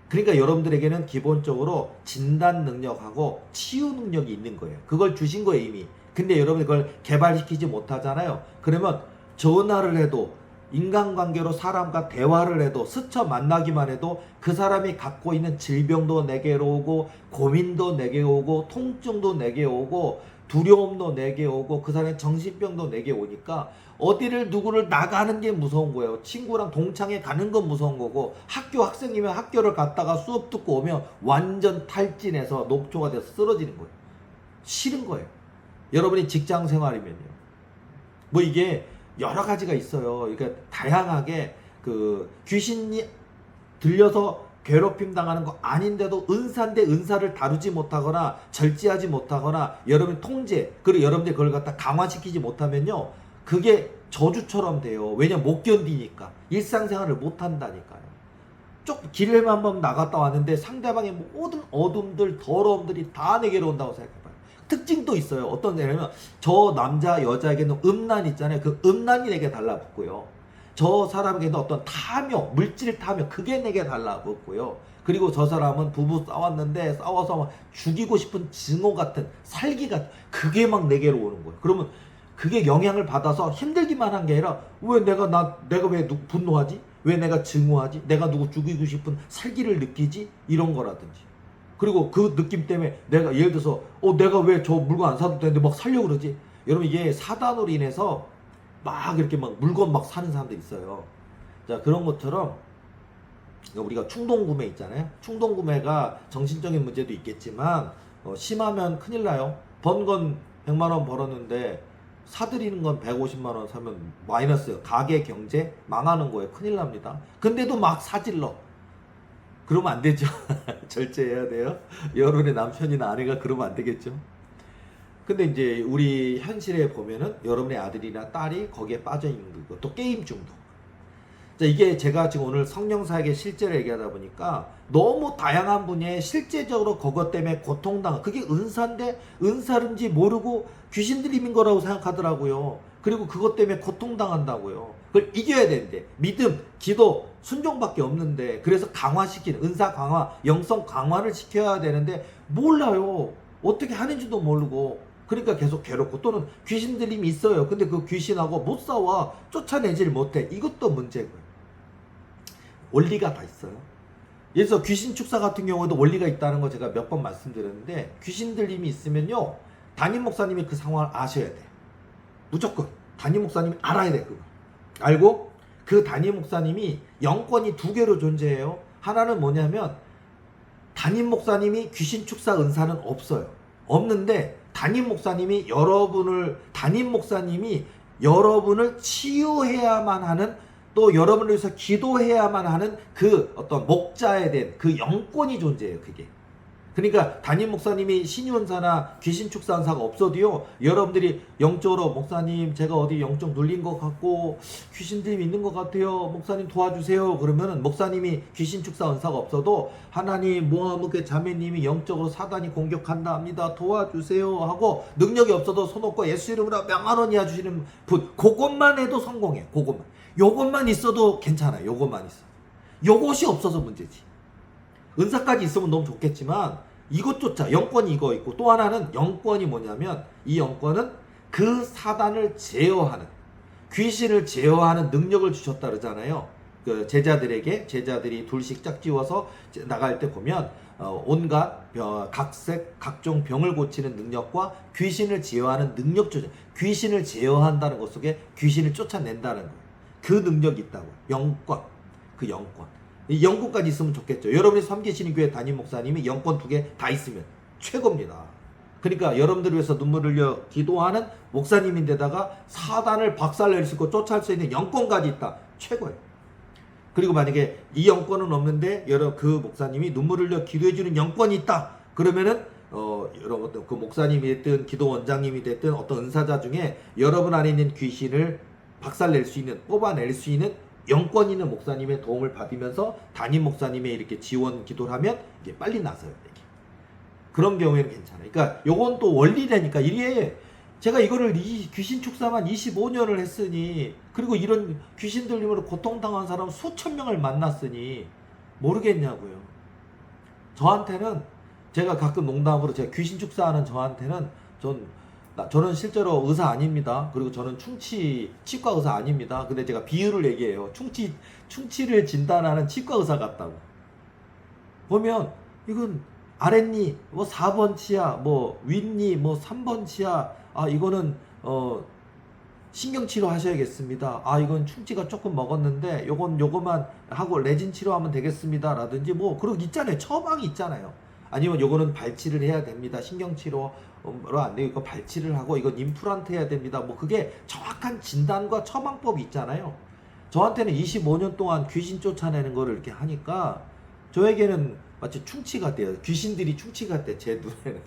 그러니까 여러분들에게는 기본적으로 진단 능력하고 치유 능력이 있는 거예요. 그걸 주신 거예요, 이미. 근데 여러분이 그걸 개발시키지 못하잖아요. 그러면 전화를 해도, 인간관계로 사람과 대화를 해도, 스쳐 만나기만 해도 그 사람이 갖고 있는 질병도 내게로 오고, 고민도 내게 오고, 통증도 내게 오고, 두려움도 내게 오고, 그 사람의 정신병도 내게 오니까 어디를 누구를 나가는 게 무서운 거예요. 친구랑 동창회 가는 건 무서운 거고, 학교 학생이면 학교를 갔다가 수업 듣고 오면 완전 탈진해서 녹초가 돼서 쓰러지는 거예요. 싫은 거예요. 여러분이 직장 생활이면요. 뭐 이게 여러 가지가 있어요. 그러니까 다양하게 그 귀신이 들려서 괴롭힘 당하는 거 아닌데도 은사인데 은사를 다루지 못하거나 절제하지 못하거나 여러분 통제, 그리고 여러분들이 그걸 갖다 강화시키지 못하면요, 그게 저주처럼 돼요. 왜냐면 못 견디니까. 일상생활을 못 한다니까요. 쭉 길을 한번 나갔다 왔는데 상대방의 모든 어둠들, 더러움들이 다 내게로 온다고 생각해봐요. 특징도 있어요. 어떤 데냐면 저 남자 여자에게는 음란 있잖아요. 그 음란이 내게 달라붙고요. 저 사람에게는 어떤 탐욕, 물질 탐욕, 그게 내게 달라붙고요. 그리고 저 사람은 부부 싸웠는데 싸워서 막 죽이고 싶은 증오 같은, 살기 같은, 그게 막 내게로 오는 거예요. 그러면 그게 영향을 받아서 힘들기만 한 게 아니라, 왜 내가 왜 분노하지? 왜 내가 증오하지? 내가 누구 죽이고 싶은 살기를 느끼지? 이런 거라든지. 그리고 그 느낌 때문에 내가 예를 들어서 내가 왜 저 물건 안 사도 되는데 막 살려고 그러지? 여러분, 이게 사단으로 인해서 막 이렇게 막 물건 막 사는 사람들 있어요. 자, 그런 것처럼 우리가 충동 구매 있잖아요. 충동 구매가 정신적인 문제도 있겠지만 심하면 큰일 나요. 번 건 100만 원 벌었는데 사들이는 건 150만 원 사면 마이너스요. 가계 경제 망하는 거예요. 큰일 납니다. 근데도 막 사질러. 그러면 안 되죠. 절제해야 돼요. 여러분의 남편이나 아내가 그러면 안 되겠죠. 근데 이제 우리 현실에 보면은 여러분의 아들이나 딸이 거기에 빠져 있는 거, 또 게임 중독. 자, 이게 제가 지금 오늘 성령사에게 실제로 얘기하다 보니까 너무 다양한 분야에 실제적으로 그것 때문에 고통당한, 그게 은사인데 은사인지 모르고 귀신 들림인 거라고 생각하더라고요. 그리고 그것 때문에 고통당한다고요. 그걸 이겨야 되는데, 믿음, 기도, 순종밖에 없는데, 그래서 강화시키는, 은사 강화, 영성 강화를 시켜야 되는데 몰라요. 어떻게 하는지도 모르고. 그러니까 계속 괴롭고, 또는 귀신 들림이 있어요. 근데 그 귀신하고 못 싸워, 쫓아내질 못해. 이것도 문제고요. 원리가 다 있어요. 그래서 귀신 축사 같은 경우도 원리가 있다는 거 제가 몇 번 말씀드렸는데, 귀신 들림이 있으면요, 담임 목사님이 그 상황을 아셔야 돼. 무조건 담임 목사님이 알아야 돼. 그거 알고 그 담임 목사님이 영권이 두 개로 존재해요. 하나는 뭐냐면 담임 목사님이 귀신 축사 은사는 없어요. 없는데 담임 목사님이 여러분을 치유해야만 하는, 또 여러분을 위해서 기도해야만 하는 그 어떤 목자에 대한 그 영권이 존재해요. 그게. 그러니까 담임 목사님이 신유은사나 귀신 축사 은사가 없어도요, 여러분들이 영적으로 목사님 제가 어디 영적 눌린 것 같고 귀신들이 있는 것 같아요, 목사님 도와주세요, 그러면은 목사님이 귀신 축사 은사가 없어도 하나님 모아묵의 자매님이 영적으로 사단이 공격한다 합니다, 도와주세요 하고, 능력이 없어도 손 놓고 예수 이름으로 명하노니 해주시는 분, 그것만 해도 성공해. 요것만 있어도 괜찮아요. 요것만 있어. 요것이 없어서 문제지. 은사까지 있으면 너무 좋겠지만 이것조차, 영권이 이거 있고, 또 하나는 영권이 뭐냐면, 이 영권은 그 사단을 제어하는, 귀신을 제어하는 능력을 주셨다 그러잖아요. 그 제자들이 둘씩 짝지워서 나갈 때 보면 온갖 각색 각종 병을 고치는 능력과 귀신을 제어하는 능력 조절, 귀신을 제어한다는 것 속에 귀신을 쫓아낸다는 거예요. 그 능력이 있다고. 영권, 그 영권. 이 영권까지 있으면 좋겠죠. 여러분이 섬기시는 교회 담임 목사님이 영권 2개 다 있으면 최고입니다. 그러니까 여러분들을 위해서 눈물을 흘려 기도하는 목사님인데다가 사단을 박살낼 수 있고 쫓아할 수 있는 영권까지 있다. 최고예요. 그리고 만약에 이 영권은 없는데 그 목사님이 눈물을 흘려 기도해주는 영권이 있다. 그러면은 여러분, 그 목사님이 됐든 기도원장님이 됐든 어떤 은사자 중에 여러분 안에 있는 귀신을 박살낼 수 있는, 뽑아낼 수 있는 영권 있는 목사님의 도움을 받으면서 담임 목사님의 이렇게 지원 기도를 하면 이게 빨리 나서요. 이렇게. 그런 경우에는 괜찮아요. 그러니까 요건 또 원리라니까. 이게 제가 이거를 귀신 축사만 25년을 했으니, 그리고 이런 귀신 들림으로 고통당한 사람 수천 명을 만났으니 모르겠냐고요. 저한테는, 제가 가끔 농담으로 제가 귀신 축사하는 저한테는 저는 실제로 의사 아닙니다. 그리고 저는 치과 의사 아닙니다. 근데 제가 비유를 얘기해요. 충치를 진단하는 치과 의사 같다고. 보면 이건 아랫니 뭐 4번 치아, 뭐 윗니 뭐 3번 치아, 이거는 신경치료 하셔야겠습니다. 이건 충치가 조금 먹었는데 요거만 하고 레진 치료하면 되겠습니다. 라든지 뭐 그런 있잖아요. 처방이 있잖아요. 아니면 요거는 발치를 해야 됩니다. 신경치료로 안 되고 이거 발치를 하고 이건 임플란트 해야 됩니다. 뭐 그게 정확한 진단과 처방법이 있잖아요. 저한테는 25년 동안 귀신 쫓아내는 거를 이렇게 하니까 저에게는 마치 충치 같아요. 귀신들이 충치 같대, 제 눈에는.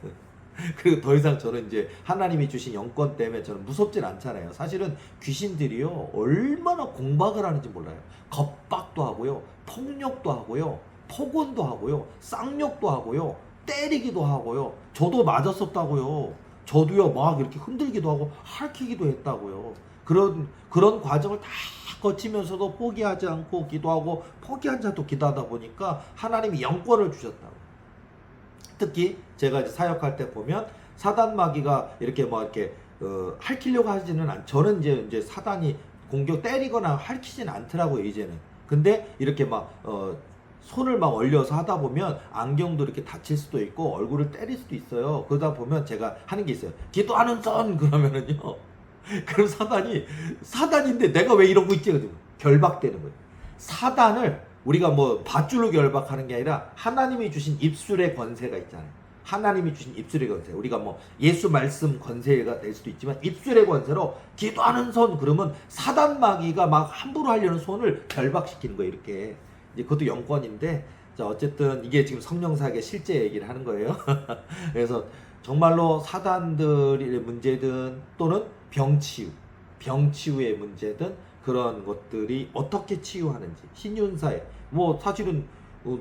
그리고 더 이상 저는 이제 하나님이 주신 영권 때문에 저는 무섭진 않잖아요. 사실은 귀신들이요, 얼마나 공박을 하는지 몰라요. 겁박도 하고요, 폭력도 하고요, 폭언도 하고요, 쌍욕도 하고요, 때리기도 하고요. 저도 맞았었다고요. 저도요, 막 이렇게 흔들기도 하고 핥히기도 했다고요. 그런 과정을 다 거치면서도 포기하지 않고 기도하고, 포기한 자도 기도하다 보니까 하나님이 영권을 주셨다고. 특히 제가 이제 사역할 때 보면 사단 마귀가 이렇게 뭐 이렇게 핥히려고 하지는 저는 이제 사단이 공격 때리거나 핥히지는 않더라고요, 이제는. 근데 이렇게 막 손을 막 얼려서 하다 보면 안경도 이렇게 다칠 수도 있고 얼굴을 때릴 수도 있어요. 그러다 보면 제가 하는 게 있어요. 기도하는 선 그러면은요. 그럼 사단인데 내가 왜 이러고 있지? 결박되는 거예요. 사단을 우리가 뭐 밧줄로 결박하는 게 아니라 하나님이 주신 입술의 권세가 있잖아요. 하나님이 주신 입술의 권세. 우리가 뭐 예수 말씀 권세가 될 수도 있지만 입술의 권세로 기도하는 손 그러면 사단 마귀가 막 함부로 하려는 손을 결박시키는 거예요. 이렇게. 이제 그것도 영권인데, 자 어쨌든 이게 지금 성령사역의 실제 얘기를 하는 거예요. 그래서 정말로 사단들의 문제든 또는 병치유의 문제든 그런 것들이 어떻게 치유하는지, 신윤사에 뭐 사실은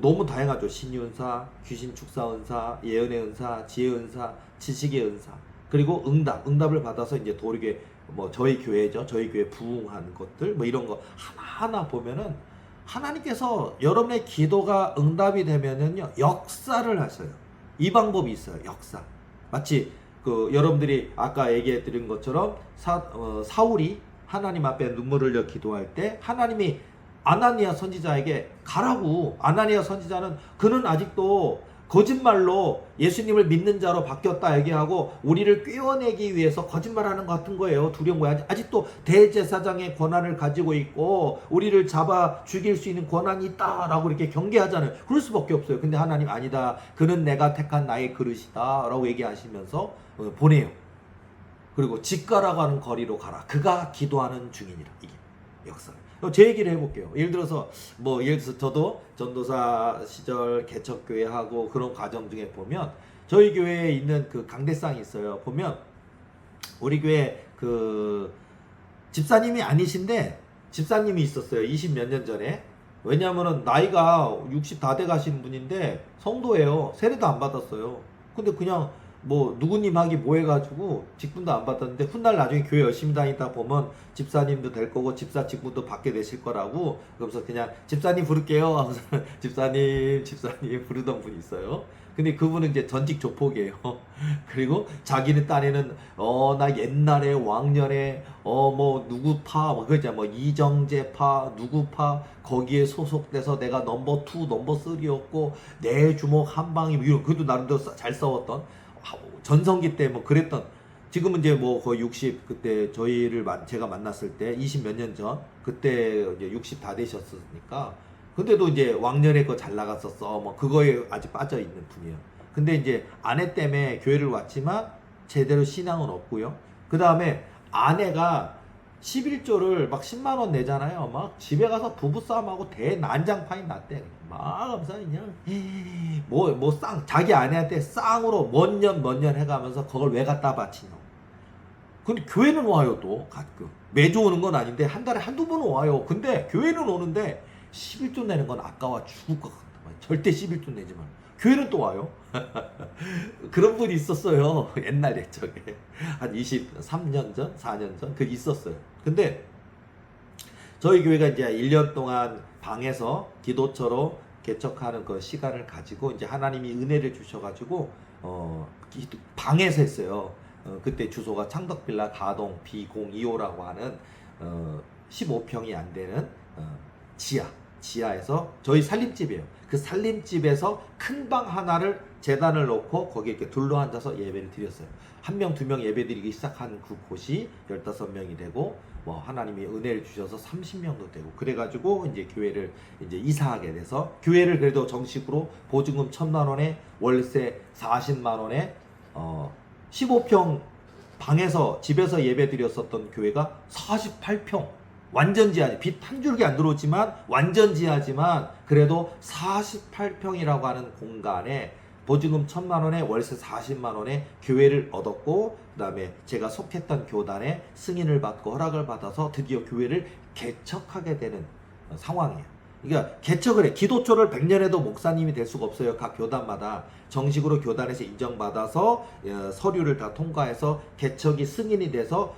너무 다양하죠. 신윤사, 귀신 축사 은사, 예언의 은사, 지혜 은사, 지식의 은사, 그리고 응답을 받아서 이제 도리게 뭐 저희 교회죠. 저희 교회 부흥한 것들 뭐 이런 거 하나하나 보면은 하나님께서 여러분의 기도가 응답이 되면은요, 역사를 하셔요. 이 방법이 있어요. 역사. 마치 여러분들이 아까 얘기해 드린 것처럼 사울이 하나님 앞에 눈물을 흘려 기도할 때 하나님이 아나니아 선지자에게 가라고. 아나니아 선지자는 그는 아직도 거짓말로 예수님을 믿는 자로 바뀌었다 얘기하고 우리를 꿰어내기 위해서 거짓말하는 것 같은 거예요. 두려운 거야. 아직도 대제사장의 권한을 가지고 있고 우리를 잡아 죽일 수 있는 권한이 있다라고 이렇게 경계하잖아요. 그럴 수밖에 없어요. 근데 하나님 아니다. 그는 내가 택한 나의 그릇이다 라고 얘기하시면서 보내요. 그리고 집 가라가는 거리로 가라. 그가 기도하는 중이니라. 이게 역사. 제 얘기를 해볼게요. 예를 들어서 저도 전도사 시절 개척교회 하고 그런 과정 중에 보면 저희 교회에 있는 그 강대상이 있어요. 보면 우리 교회 그 집사님이 아니신데 집사님이 있었어요. 20 몇 년 전에. 왜냐면은 나이가 60 다 돼 가시는 분인데 성도예요. 세례도 안 받았어요. 근데 그냥 뭐 누구님 하기 뭐 해가지고 직분도 안 받았는데 훗날 나중에 교회 열심히 다니다 보면 집사님도 될 거고 집사 직분도 받게 되실 거라고 그러면서 그냥 집사님 부를게요 하면서 집사님 부르던 분이 있어요. 근데 그분은 이제 전직 조폭이에요. 그리고 자기는 딴에는 나 옛날에 왕년에 뭐 누구파 뭐 그랬잖아 뭐 이정재파 누구파 거기에 소속돼서 내가 넘버 2 넘버 3였고 내 주먹 한 방이 이런 그래도 나름대로 잘 싸웠던 전성기 때 뭐 그랬던 지금은 이제 뭐 거의 60 그때 제가 만났을 때 20 몇 년 전 그때 이제 60 다 되셨으니까 근데도 이제 왕년에 거 잘 나갔었어 뭐 그거에 아직 빠져 있는 분이에요. 근데 이제 아내 때문에 교회를 왔지만 제대로 신앙은 없고요. 그 다음에 아내가 11조를 막 10만 원 내잖아요. 막 집에 가서 부부싸움하고 대난장판이 났대. 막 하면서 그냥 자기 아내한테 쌍으로 몇 년 해가면서 그걸 왜 갖다 바치노. 근데 교회는 와요 또 가끔. 매주 오는 건 아닌데 한 달에 한두 번은 와요. 근데 교회는 오는데 11조 내는 건 아까워 죽을 것 같아. 절대 11조 내지 마. 교회는 또 와요. 그런 분이 있었어요. 옛날에 한 23년 전, 4년 전 그 있었어요. 근데 저희 교회가 이제 1년 동안 방에서 기도처로 개척하는 그 시간을 가지고 이제 하나님이 은혜를 주셔가지고 방에서 했어요. 그때 주소가 창덕빌라 가동 B025라고 하는 15평이 안 되는 지하에서 저희 살림집이에요. 그 살림집에서 큰 방 하나를 재단을 놓고 거기에 이렇게 둘러앉아서 예배를 드렸어요. 한 명, 두 명 예배 드리기 시작한 그곳이 15명이 되고 뭐 하나님이 은혜를 주셔서 30명도 되고 그래가지고 이제 교회를 이제 이사하게 돼서 교회를 그래도 정식으로 보증금 1,000만 원에 월세 40만 원에 15평 방에서 집에서 예배 드렸었던 교회가 48평 완전 지하지. 빛 한 줄기 안 들어오지만 완전 지하지만 그래도 48평이라고 하는 공간에 보증금 1,000만 원에 월세 40만 원에 교회를 얻었고 그 다음에 제가 속했던 교단에 승인을 받고 허락을 받아서 드디어 교회를 개척하게 되는 상황이에요. 그러니까 개척을 해. 기도처를 100년에도 목사님이 될 수가 없어요. 각 교단마다 정식으로 교단에서 인정받아서 서류를 다 통과해서 개척이 승인이 돼서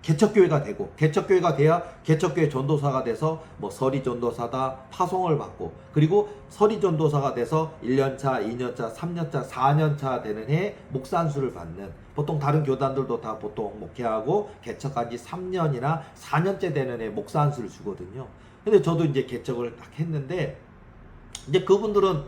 개척교회가 되고 개척교회가 돼야 개척교회 전도사가 돼서 뭐 서리전도사다 파송을 받고 그리고 서리전도사가 돼서 1년차, 2년차, 3년차, 4년차 되는 해에 목사 안수를 받는 보통 다른 교단들도 다 보통 목회하고 개척한 지 3년이나 4년째 되는 해 목사 안수를 주거든요. 근데 저도 이제 개척을 딱 했는데 이제 그분들은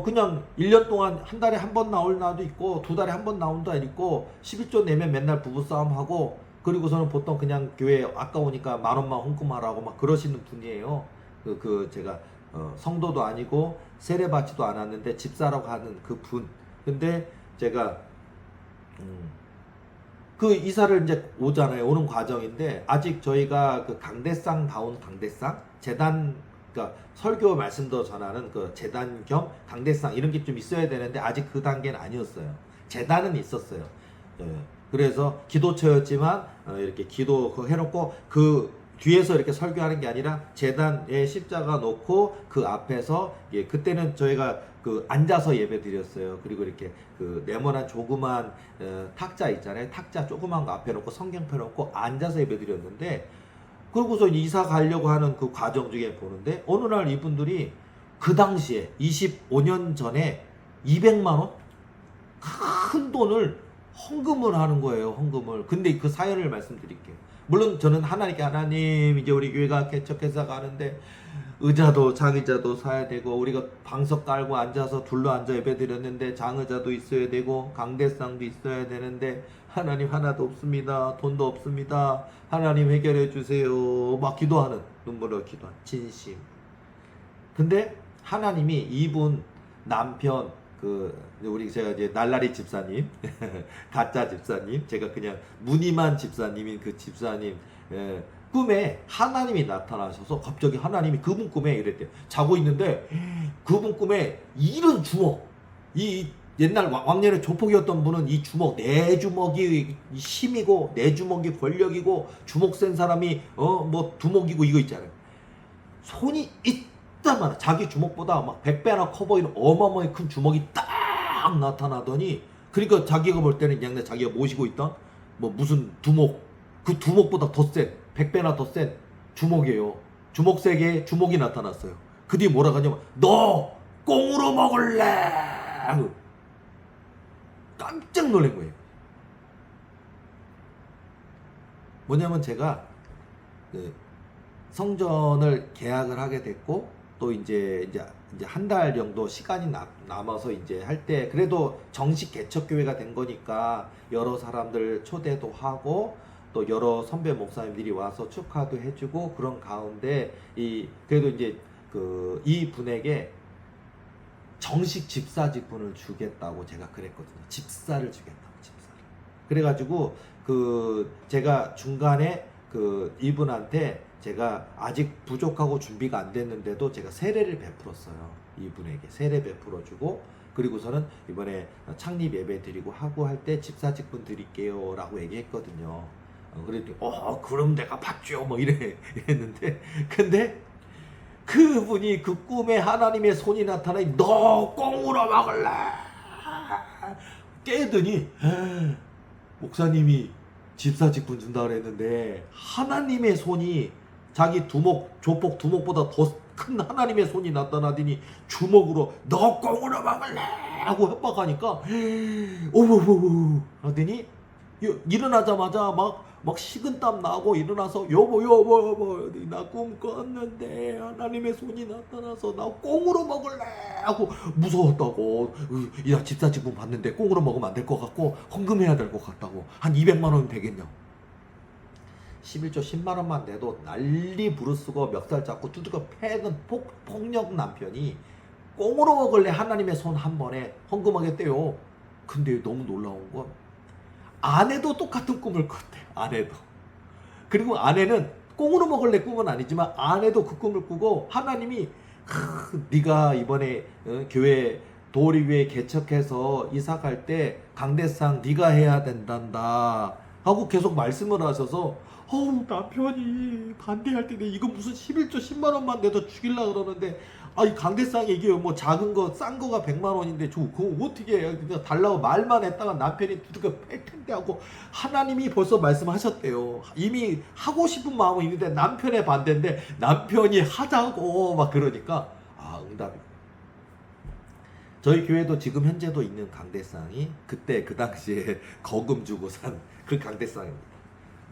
그냥 1년 동안 한 달에 한 번 나올 날도 있고 두 달에 한 번 나온 날도 있고 11조 내면 맨날 부부싸움하고 그리고서는 보통 그냥 교회 아까우니까 10,000원만 헌금하라고 막 그러시는 분이에요. 제가 성도도 아니고 세례받지도 않았는데 집사라고 하는 그 분. 근데 제가 그 이사를 이제 오잖아요. 오는 과정인데 아직 저희가 그 강대상다운 강대상 재단 그러니까 설교 말씀도 전하는 그 재단 겸 강대상 이런 게 좀 있어야 되는데 아직 그 단계는 아니었어요. 재단은 있었어요. 그래서 기도처였지만 이렇게 기도 해놓고 그 뒤에서 이렇게 설교하는 게 아니라 재단에 십자가 놓고 그 앞에서 그때는 저희가 그 앉아서 예배 드렸어요. 그리고 이렇게 그 네모난 조그만 탁자 있잖아요. 탁자 조그만 거 앞에 놓고 성경 펴놓고 앉아서 예배 드렸는데 그러고서 이사 가려고 하는 그 과정 중에 보는데 어느 날 이분들이 그 당시에 25년 전에 200만 원 큰 돈을 헌금을 하는 거예요. 헌금을. 근데 그 사연을 말씀드릴게요. 물론 저는 하나님께 하나님 이제 우리 교회가 개척해서 가는데 의자도 장의자도 사야 되고 우리가 방석 깔고 앉아서 둘러 앉아 예배 드렸는데 장의자도 있어야 되고 강대상도 있어야 되는데 하나님 하나도 없습니다. 돈도 없습니다. 하나님 해결해 주세요. 막 기도하는 눈물로 기도하는 진심. 근데 하나님이 이분 남편 우리 제가 이제 날라리 집사님 가짜 집사님 제가 그냥 무늬만 집사님인 그 집사님 꿈에 하나님이 나타나셔서 갑자기 하나님이 그분 꿈에 이랬대요. 자고 있는데 그분 꿈에 이런 주먹 이 옛날 왕년에 조폭이었던 분은 이 주먹 내 주먹이 힘이고 내 주먹이 권력이고 주먹 센 사람이 뭐 두목이고 이거 있잖아요. 손이 이따만 자기 주먹보다 막 100배나 커 보이는 어마어마하게 큰 주먹이 딱 나타나더니 그러니까 자기가 볼 때는 그냥 자기가 모시고 있던 뭐 무슨 두목 그 두목보다 더 센 100배나 더 센 주먹이에요. 주먹 세계에 주먹이 나타났어요. 그 뒤에 뭐라 하냐면 너 꽁으로 먹을래 깜짝 놀란 거예요. 뭐냐면 제가 성전을 계약을 하게 됐고 또 이제 한 달 정도 시간이 남아서 이제 할 때 그래도 정식 개척교회가 된 거니까 여러 사람들 초대도 하고 또 여러 선배 목사님들이 와서 축하도 해주고 그런 가운데 그래도 이제 이 분에게 정식 집사 직분을 주겠다고 제가 그랬거든요. 집사를 주겠다고 집사를. 그래가지고 제가 중간에 이분한테 제가 아직 부족하고 준비가 안 됐는데도 제가 세례를 베풀었어요. 이분에게 세례 베풀어주고 그리고서는 이번에 창립 예배 드리고 하고 할 때 집사 직분 드릴게요 라고 얘기했거든요. 그랬더니 그럼 내가 받죠 뭐 이랬는데 근데 그분이 그 꿈에 하나님의 손이 나타나니 너 꽁으로 먹을래 깨더니 목사님이 집사 직분 준다 그랬는데 하나님의 손이 자기 조폭 두목보다 더 큰 하나님의 손이 나타나더니 주먹으로 너 꽁으로 먹을래 하고 협박하니까 오오오 하더니 일어나자마자 막 식은땀 나고 일어나서 여보 나 꿈 꿨는데 하나님의 손이 나타나서 나 꽁으로 먹을래 하고 무서웠다고. 야 집사 직분 받는데 꽁으로 먹으면 안 될 것 같고 헌금해야 될 것 같다고. 한 200만 원 되겠냐. 11조 10만 원만 내도 난리 부르쓰고 멱살 잡고 두들겨 패는 폭력 남편이 꽁으로 먹을래 하나님의 손 한 번에 헌금하겠대요. 근데 너무 놀라운 건 아내도 똑같은 꿈을 꿨대요. 아내도. 그리고 아내는 꽁으로 먹을래 꿈은 아니지만 아내도 그 꿈을 꾸고 하나님이 네가 이번에 교회 도리교회 개척해서 이사 갈 때 강대상 네가 해야 된단다 하고 계속 말씀을 하셔서 남편이 반대할 때 이거 무슨 11조 10만 원만 내도 죽일라 그러는데 이 강대상 이게 뭐 작은 거 싼 거가 100만 원인데 그거 어떻게 해요? 그러니까 달라고 말만 했다가 남편이 두들겨 팰 텐데 하고 하나님이 벌써 말씀하셨대요. 이미 하고 싶은 마음은 있는데 남편의 반대인데 남편이 하자고 막 그러니까 응답이. 저희 교회도 지금 현재도 있는 강대상이 그때 그 당시에 거금 주고 산 그 강대상입니다.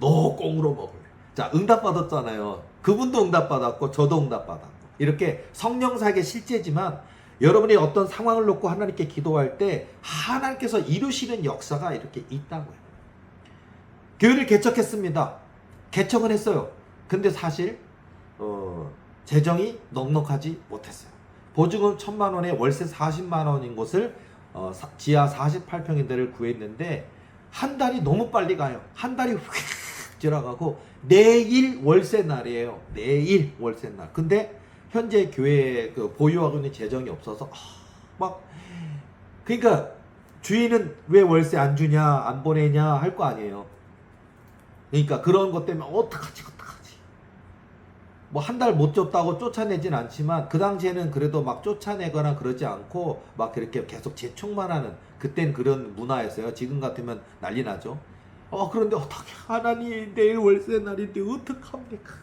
너 꽁으로 먹을래. 자, 응답 받았잖아요. 그분도 응답 받았고 저도 응답 받았고 이렇게 성령사역의 실제지만 여러분이 어떤 상황을 놓고 하나님께 기도할 때 하나님께서 이루시는 역사가 이렇게 있다고요. 교회를 개척했습니다. 개척은 했어요. 근데 사실 재정이 넉넉하지 못했어요. 보증금 1,000만 원에 월세 40만 원인 곳을 지하 48평인데를 구했는데 한 달이 너무 빨리 가요. 한 달이 휙 지나가고 내일 월세 날이에요. 내일 월세 날. 근데 현재 교회 보유하고 있는 재정이 없어서 그러니까 주인은 왜 월세 안 주냐 안 보내냐 할 거 아니에요. 그러니까 그런 것 때문에 어떡하지 뭐 한 달 못 줬다고 쫓아내진 않지만 그 당시에는 그래도 막 쫓아내거나 그러지 않고 막 그렇게 계속 재촉만 하는 그땐 그런 문화였어요. 지금 같으면 난리 나죠. 그런데 어떻게 하나님 내일 월세 날인데 어떡합니까?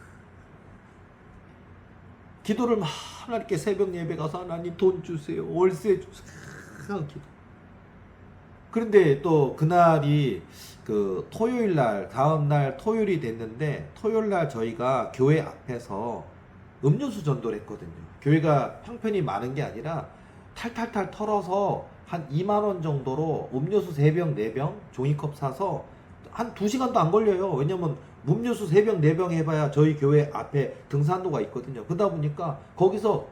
기도를 막 하나님께 새벽 예배 가서 하나님 돈 주세요. 월세 주세요. 기도. 그런데 또 그날이 그 토요일 날, 다음 날 토요일이 됐는데, 토요일 날 저희가 교회 앞에서 음료수 전도를 했거든요. 교회가 형편이 많은 게 아니라 탈탈탈 털어서 한 2만 원 정도로 음료수 3병, 4병 종이컵 사서 한 2시간도 안 걸려요. 왜냐면 음료수 3병, 4병 해봐야 저희 교회 앞에 등산로가 있거든요. 그러다 보니까 거기서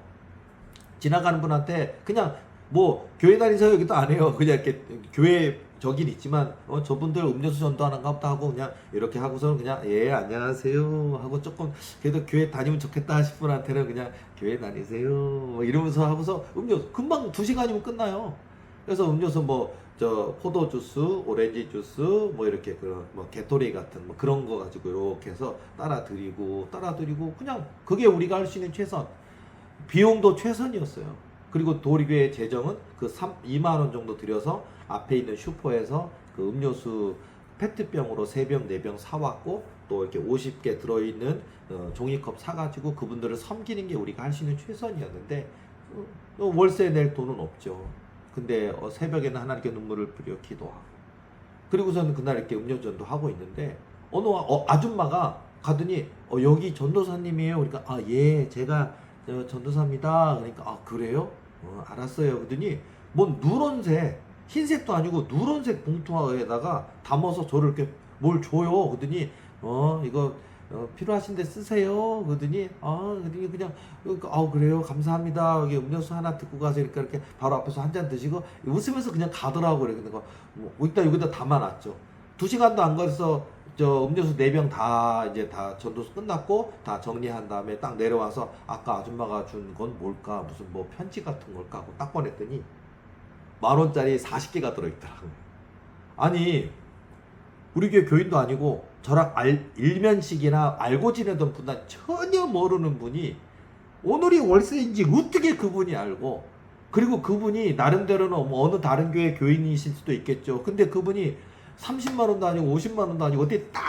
지나가는 분한테 그냥 뭐 교회 다니세요 여기도 안 해요. 그냥 이렇게 교회 저긴 있지만 저분들 음료수 전도하는가 보다 하고 그냥 이렇게 하고서는 그냥 예 안녕하세요 하고 조금 그래도 교회 다니면 좋겠다 하실 분한테는 그냥 교회 다니세요 뭐 이러면서 하고서 음료수 금방 2시간이면 끝나요. 그래서 음료수 뭐 저 포도 주스, 오렌지 주스 뭐 이렇게 그 뭐 게토레이 같은 뭐 그런 거 가지고 이렇게 해서 따라 드리고 그냥 그게 우리가 할 수 있는 최선. 비용도 최선이었어요. 그리고 도리교의 재정은 그 2만 원 정도 들여서 앞에 있는 슈퍼에서 그 음료수 페트병으로 3병, 4병 사왔고 또 이렇게 50개 들어있는 종이컵 사가지고 그분들을 섬기는 게 우리가 할 수 있는 최선이었는데 월세 낼 돈은 없죠. 근데 새벽에는 하나님께 눈물을 뿌려 기도하고 그리고서는 그날 이렇게 음료전도 하고 있는데 어느 아줌마가 가더니 여기 전도사님이에요. 그러니까 예 제가 전도사입니다. 그러니까 그래요? 알았어요. 그러더니 뭔 누런색 흰색도 아니고 누런색 봉투에다가 담아서 저를 이렇게 뭘 줘요. 그러더니 이거 필요하신데 쓰세요. 그러더니 그러더니 그냥 그래요 감사합니다. 여기 음료수 하나 듣고 가세요. 이렇게 바로 앞에서 한 잔 드시고 웃으면서 그냥 가더라고. 그래. 그러니까 뭐 일단 여기다 담아놨죠. 2시간도 안 걸려서 저 음료수 4병 다 이제 다 전도서 끝났고 다 정리한 다음에 딱 내려와서 아까 아줌마가 준 건 뭘까 무슨 뭐 편지 같은 걸까 하고 딱 꺼냈더니 10,000원짜리 40개가 들어있더라고요. 아니 우리 교회 교인도 아니고 저랑 일면식이나 알고 지내던 분과 전혀 모르는 분이 오늘이 월세인지 어떻게 그분이 알고 그리고 그분이 나름대로는 뭐 어느 다른 교회 교인이실 수도 있겠죠. 근데 그분이 30만 원도 아니고 50만 원도 아니고 어떻게 딱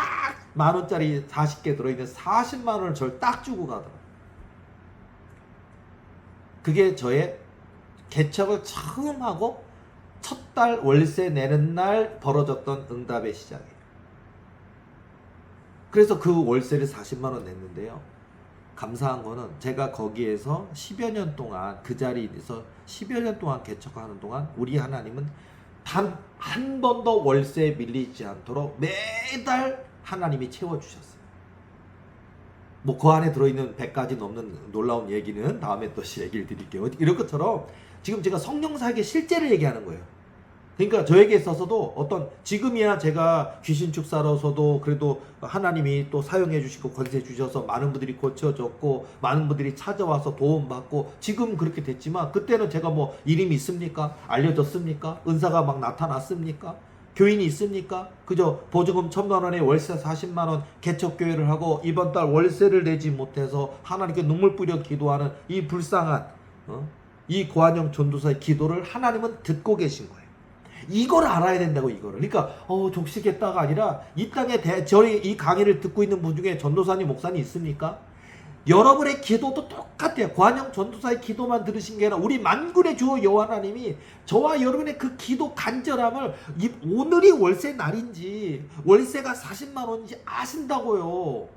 10,000원짜리 40개 들어있는 40만 원을 저를 딱 주고 가더라고요. 그게 저의 개척을 처음 하고 첫 달 월세 내는 날 벌어졌던 응답의 시작이에요. 그래서 그 월세를 40만 원 냈는데요. 감사한 거는 제가 거기에서 10여 년 동안 그 자리에서 10여 년 동안 개척하는 동안 우리 하나님은 단 한 번도 월세에 밀리지 않도록 매달 하나님이 채워주셨어요. 뭐 그 안에 들어있는 100가지 넘는 놀라운 얘기는 다음에 또 얘기를 드릴게요. 이런 것처럼 지금 제가 성령사역의 실제를 얘기하는 거예요. 그러니까 저에게 있어서도 어떤 지금이야 제가 귀신 축사로서도 그래도 하나님이 또 사용해 주시고 권세 주셔서 많은 분들이 고쳐졌고 많은 분들이 찾아와서 도움받고 지금 그렇게 됐지만 그때는 제가 뭐 이름이 있습니까? 알려졌습니까? 은사가 막 나타났습니까? 교인이 있습니까? 그저 보증금 1,000만 원에 월세 40만 원 개척교회를 하고 이번 달 월세를 내지 못해서 하나님께 눈물 뿌려 기도하는 이 불쌍한 이 고한영 전도사의 기도를 하나님은 듣고 계신 거예요. 이걸 알아야 된다고 이거를. 그러니까 족시겠다가 아니라 이 땅에 저희 이 강의를 듣고 있는 분 중에 전도사님 목사님 있습니까? 여러분의 기도도 똑같아요. 고한영 전도사의 기도만 들으신 게 아니라 우리 만군의 주 여호와 하나님이 저와 여러분의 그 기도 간절함을 오늘이 월세 날인지 월세가 40만 원인지 아신다고요.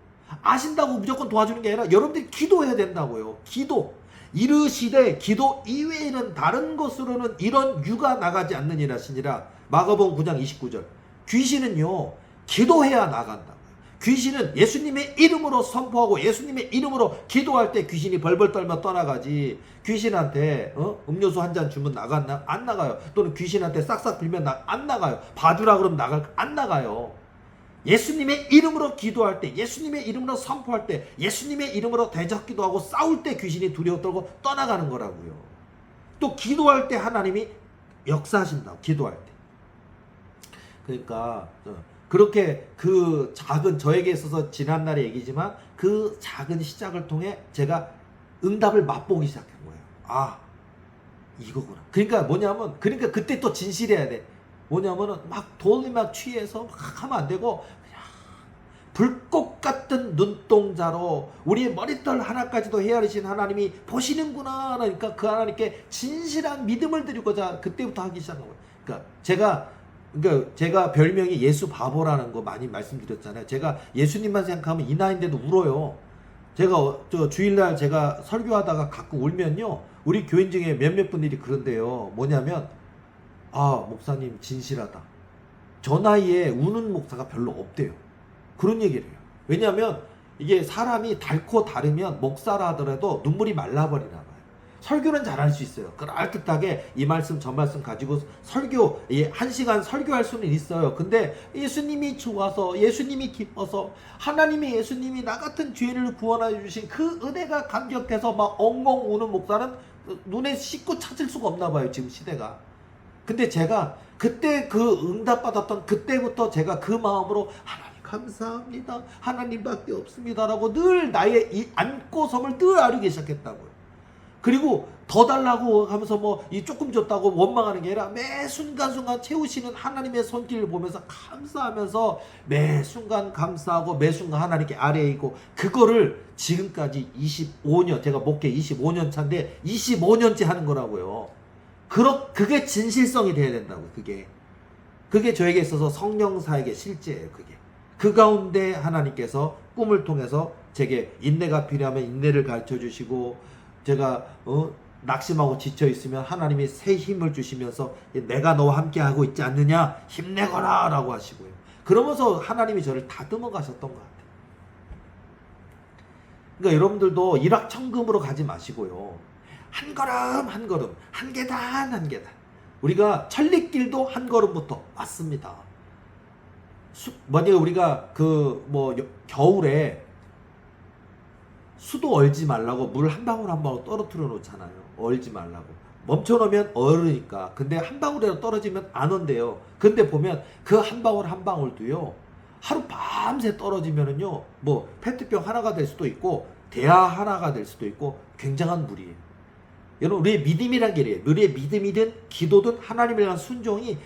아신다고 무조건 도와주는 게 아니라 여러분들이 기도해야 된다고요. 기도. 이르시되 기도 이외에는 다른 것으로는 이런 유가 나가지 않느니라 하시니라. 마가복음 9장 29절. 귀신은요 기도해야 나간다. 귀신은 예수님의 이름으로 선포하고 예수님의 이름으로 기도할 때 귀신이 벌벌 떨며 떠나가지. 귀신한테 음료수 한 잔 주면 나갔나? 안 나가요. 또는 귀신한테 싹싹 빌면 안 나가요. 봐주라 그러면 안 나가요. 예수님의 이름으로 기도할 때, 예수님의 이름으로 선포할 때, 예수님의 이름으로 대적기도 하고 싸울 때 귀신이 두려워 떨고 떠나가는 거라고요. 또 기도할 때 하나님이 역사하신다고. 기도할 때. 그러니까 그렇게 그 작은 저에게 있어서 지난날의 얘기지만 그 작은 시작을 통해 제가 응답을 맛보기 시작한 거예요. 이거구나. 그러니까 뭐냐면 그러니까 그때 또 진실해야 돼. 뭐냐면은 막 돈이 막 취해서 막 하면 안 되고 그냥 불꽃 같은 눈동자로 우리의 머리털 하나까지도 헤아리신 하나님이 보시는구나. 그러니까 그 하나님께 진실한 믿음을 드리고자 그때부터 하기 시작한 거예요. 그러니까 제가 그러니까 제가 별명이 예수 바보라는 거 많이 말씀드렸잖아요. 제가 예수님만 생각하면 이 나이인데도 울어요. 제가 저 주일날 제가 설교하다가 가끔 울면요. 우리 교인 중에 몇몇 분들이 그런데요. 뭐냐면 아 목사님 진실하다. 저 나이에 우는 목사가 별로 없대요. 그런 얘기를 해요. 왜냐하면 이게 사람이 닳고 다르면 목사라 하더라도 눈물이 말라버리나 봐요. 설교는 잘할 수 있어요. 그럴듯하게 이 말씀 저 말씀 가지고 설교 1시간 설교할 수는 있어요. 근데 예수님이 좋아서 예수님이 기뻐서 하나님이 예수님이 나 같은 죄인을 구원해 주신 그 은혜가 감격해서 막 엉엉 우는 목사는 눈에 씻고 찾을 수가 없나 봐요. 지금 시대가. 근데 제가 그때 그 응답받았던 그때부터 제가 그 마음으로 하나님 감사합니다. 하나님밖에 없습니다라고 늘 나의 이 안고섬을 늘 아르기 시작했다고요. 그리고 더 달라고 하면서 뭐 이 조금 줬다고 원망하는 게 아니라 매 순간순간 채우시는 하나님의 손길을 보면서 감사하면서 매 순간 감사하고 매 순간 하나님께 아래에 있고 그거를 지금까지 25년 제가 목회 25년 차인데 25년째 하는 거라고요. 그게 진실성이 돼야 된다고. 그게 저에게 있어서 성령사에게 실제예요. 그 가운데 하나님께서 꿈을 통해서 제게 인내가 필요하면 인내를 가르쳐 주시고 제가 낙심하고 지쳐 있으면 하나님이 새 힘을 주시면서 내가 너와 함께 하고 있지 않느냐 힘내거라 라고 하시고요. 그러면서 하나님이 저를 다듬어 가셨던 것 같아요. 그러니까 여러분들도 일확천금으로 가지 마시고요. 한 걸음 한 걸음 한 계단 한 계단 우리가 천리길도 한 걸음부터 맞습니다. 만약에 우리가 겨울에 수도 얼지 말라고 물 한 방울 한 방울 떨어뜨려 놓잖아요. 얼지 말라고. 멈춰 놓으면 얼으니까. 근데 한 방울이라도 떨어지면 안 온대요. 근데 보면 그 한 방울 한 방울도요. 하루 밤새 떨어지면은요. 뭐 페트병 하나가 될 수도 있고 대야 하나가 될 수도 있고 굉장한 물이에요. 여러분 우리의 믿음이란 게 이래요. 우리의 믿음이든 기도든 하나님에 대한 순종이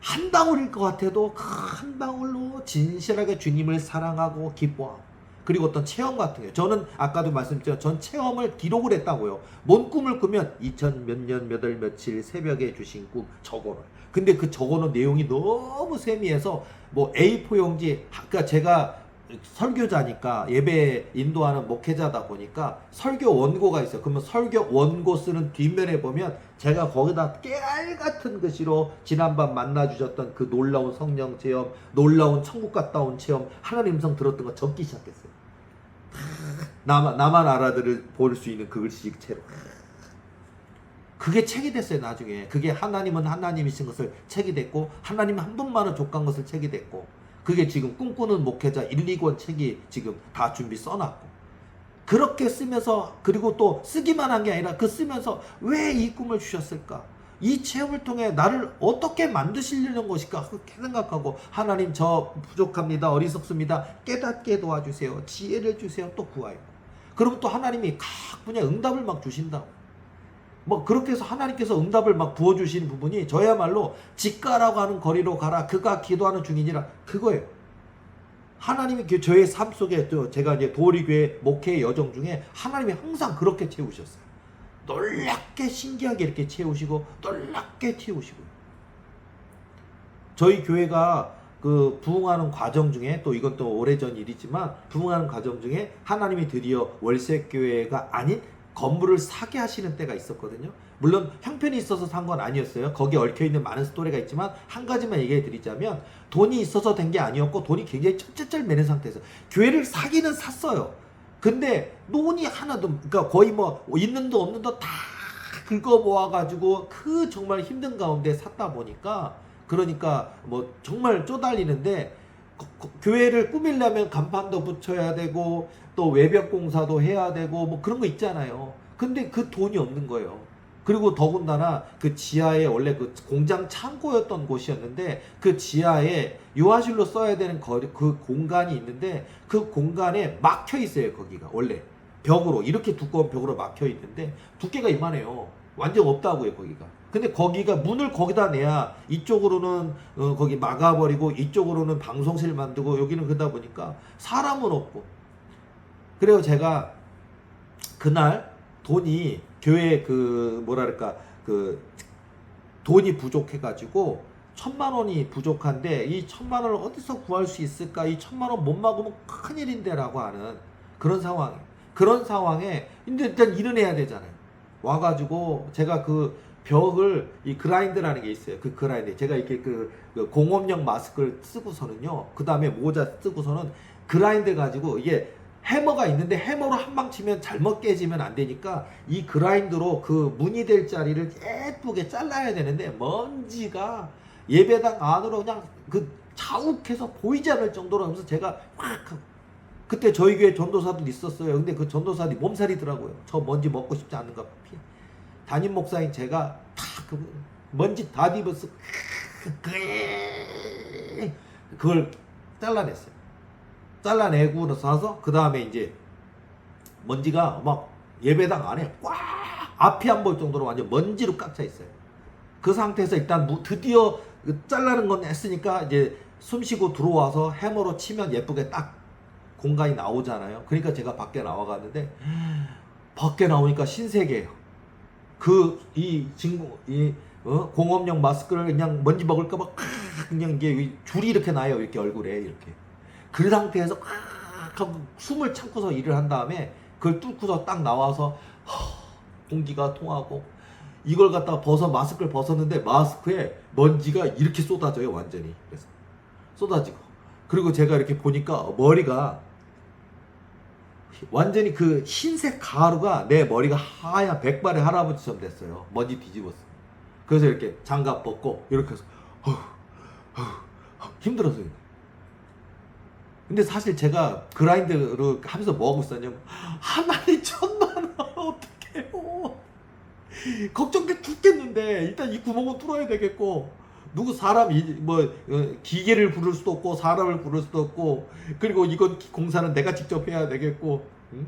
한 방울일 것 같아도 그 한 방울로 진실하게 주님을 사랑하고 기뻐하고 그리고 어떤 체험 같은 게 저는 아까도 말씀드렸죠. 전 체험을 기록을 했다고요. 뭔 꿈을 꾸면 2000 몇 년 몇 월 며칠 새벽에 주신 꿈 적어놔요. 근데 그 적어놓은 내용이 너무 세미해서 뭐 A4 용지 아까 제가 설교자니까 예배 인도하는 목회자다 보니까 설교 원고가 있어요. 그러면 설교 원고 쓰는 뒷면에 보면 제가 거기다 깨알 같은 글씨로 지난밤 만나주셨던 그 놀라운 성령 체험, 놀라운 천국 갔다 온 체험, 하나님 음성 들었던 거 적기 시작했어요. 나만 알아들을 볼 수 있는 그 글씨체로. 그게 책이 됐어요. 나중에 그게 하나님은 하나님이신 것을 책이 됐고 하나님 한 분만은 족한 것을 책이 됐고 그게 지금 꿈꾸는 목회자 1, 2권 책이 지금 다 준비 써놨고 그렇게 쓰면서 그리고 또 쓰기만 한 게 아니라 그 쓰면서 왜 이 꿈을 주셨을까? 이 체험을 통해 나를 어떻게 만드시려는 것일까? 그렇게 생각하고 하나님 저 부족합니다. 어리석습니다. 깨닫게 도와주세요. 지혜를 주세요. 또 구하요. 그러면 또 하나님이 각 분야 응답을 막 주신다고. 뭐 그렇게 해서 하나님께서 응답을 막 부어주시는 부분이 저야말로 집가라고 하는 거리로 가라 그가 기도하는 중이니라 그거예요. 하나님이 저의 삶 속에 또 제가 이제 도리교회 목회 여정 중에 하나님이 항상 그렇게 채우셨어요. 놀랍게 신기하게 이렇게 채우시고 놀랍게 채우시고 저희 교회가 그 부흥하는 과정 중에 또 이건 또 오래전 일이지만 부흥하는 과정 중에 하나님이 드디어 월세교회가 아닌 건물을 사게 하시는 때가 있었거든요. 물론 형편이 있어서 산 건 아니었어요. 거기에 얽혀있는 많은 스토리가 있지만 한 가지만 얘기해 드리자면 돈이 있어서 된 게 아니었고 돈이 굉장히 쩔쩔쩔 매는 상태에서 교회를 사기는 샀어요. 근데 돈이 하나도 그러니까 거의 뭐 있는 도 없는 도 다 긁어 모아가지고 그 정말 힘든 가운데 샀다 보니까 그러니까 뭐 정말 쪼달리는데 교회를 꾸미려면 간판도 붙여야 되고 또 외벽 공사도 해야 되고 뭐 그런 거 있잖아요. 근데 그 돈이 없는 거예요. 그리고 더군다나 그 지하에 원래 그 공장 창고였던 곳이었는데 그 지하에 유아실로 써야 되는 그 공간이 있는데 그 공간에 막혀 있어요. 거기가 원래 벽으로 이렇게 두꺼운 벽으로 막혀 있는데 두께가 이만해요. 완전 없다고요 거기가. 근데 거기가 문을 거기다 내야 이쪽으로는 거기 막아버리고 이쪽으로는 방송실 만들고 여기는 그러다 보니까 사람은 없고 그래서 제가 그날 돈이 교회 그 뭐랄까 그 돈이 부족해가지고 천만 원이 부족한데 이 천만 원을 어디서 구할 수 있을까? 이 천만 원 못 막으면 큰일인데라고 하는 그런 상황. 그런 상황에 근데 일단 일은 해야 되잖아요. 와가지고 제가 그 벽을 이 그라인드라는 게 있어요. 그 그라인드 제가 이렇게 그 공업용 마스크를 쓰고서는요. 그 다음에 모자 쓰고서는 그라인드 가지고 이게 해머가 있는데 해머로 한 방 치면 잘못 깨지면 안 되니까 이 그라인드로 그 무늬 될 자리를 예쁘게 잘라야 되는데 먼지가 예배당 안으로 그냥 그 자욱해서 보이지 않을 정도로 하면서 제가 확 하고 그때 저희 교회 전도사들 있었어요. 근데 그 전도사들이 몸살이더라고요. 저 먼지 먹고 싶지 않은가 피. 담임 목사인 제가 탁그 먼지 다 뒤집어서 그걸 잘라냈어요. 잘라내고 나서 그 다음에 이제 먼지가 막 예배당 안에 꽉 앞이 안 보일 정도로 완전 먼지로 꽉 차 있어요. 그 상태에서 일단 드디어 잘라는 건 했으니까 이제 숨쉬고 들어와서 해머로 치면 예쁘게 딱 공간이 나오잖아요. 그러니까 제가 밖에 나와갔는데 밖에 나오니까 신세계예요. 공업용 마스크를 그냥 먼지 먹을까봐 그냥 이게 줄이 이렇게 나요. 이렇게 얼굴에 이렇게. 그 상태에서 하고 숨을 참고서 일을 한 다음에 그걸 뚫고서 딱 나와서 공기가 통하고 이걸 갖다가 마스크를 벗었는데 마스크에 먼지가 이렇게 쏟아져요. 완전히. 그래서 쏟아지고 그리고 제가 이렇게 보니까 머리가 완전히 그 흰색 가루가 내 머리가 하얀 백발의 할아버지처럼 됐어요. 먼지 뒤집었어. 그래서 이렇게 장갑 벗고 이렇게 해서 힘들었어요. 근데 사실 제가 그라인드를 하면서 뭐 하고 있었냐면 하나님 1,000만 원 어떡해요. 걱정돼 죽겠는데 일단 이 구멍은 뚫어야 되겠고 누구 사람이 기계를 부를 수도 없고 사람을 부를 수도 없고 그리고 이건 공사는 내가 직접 해야 되겠고 응?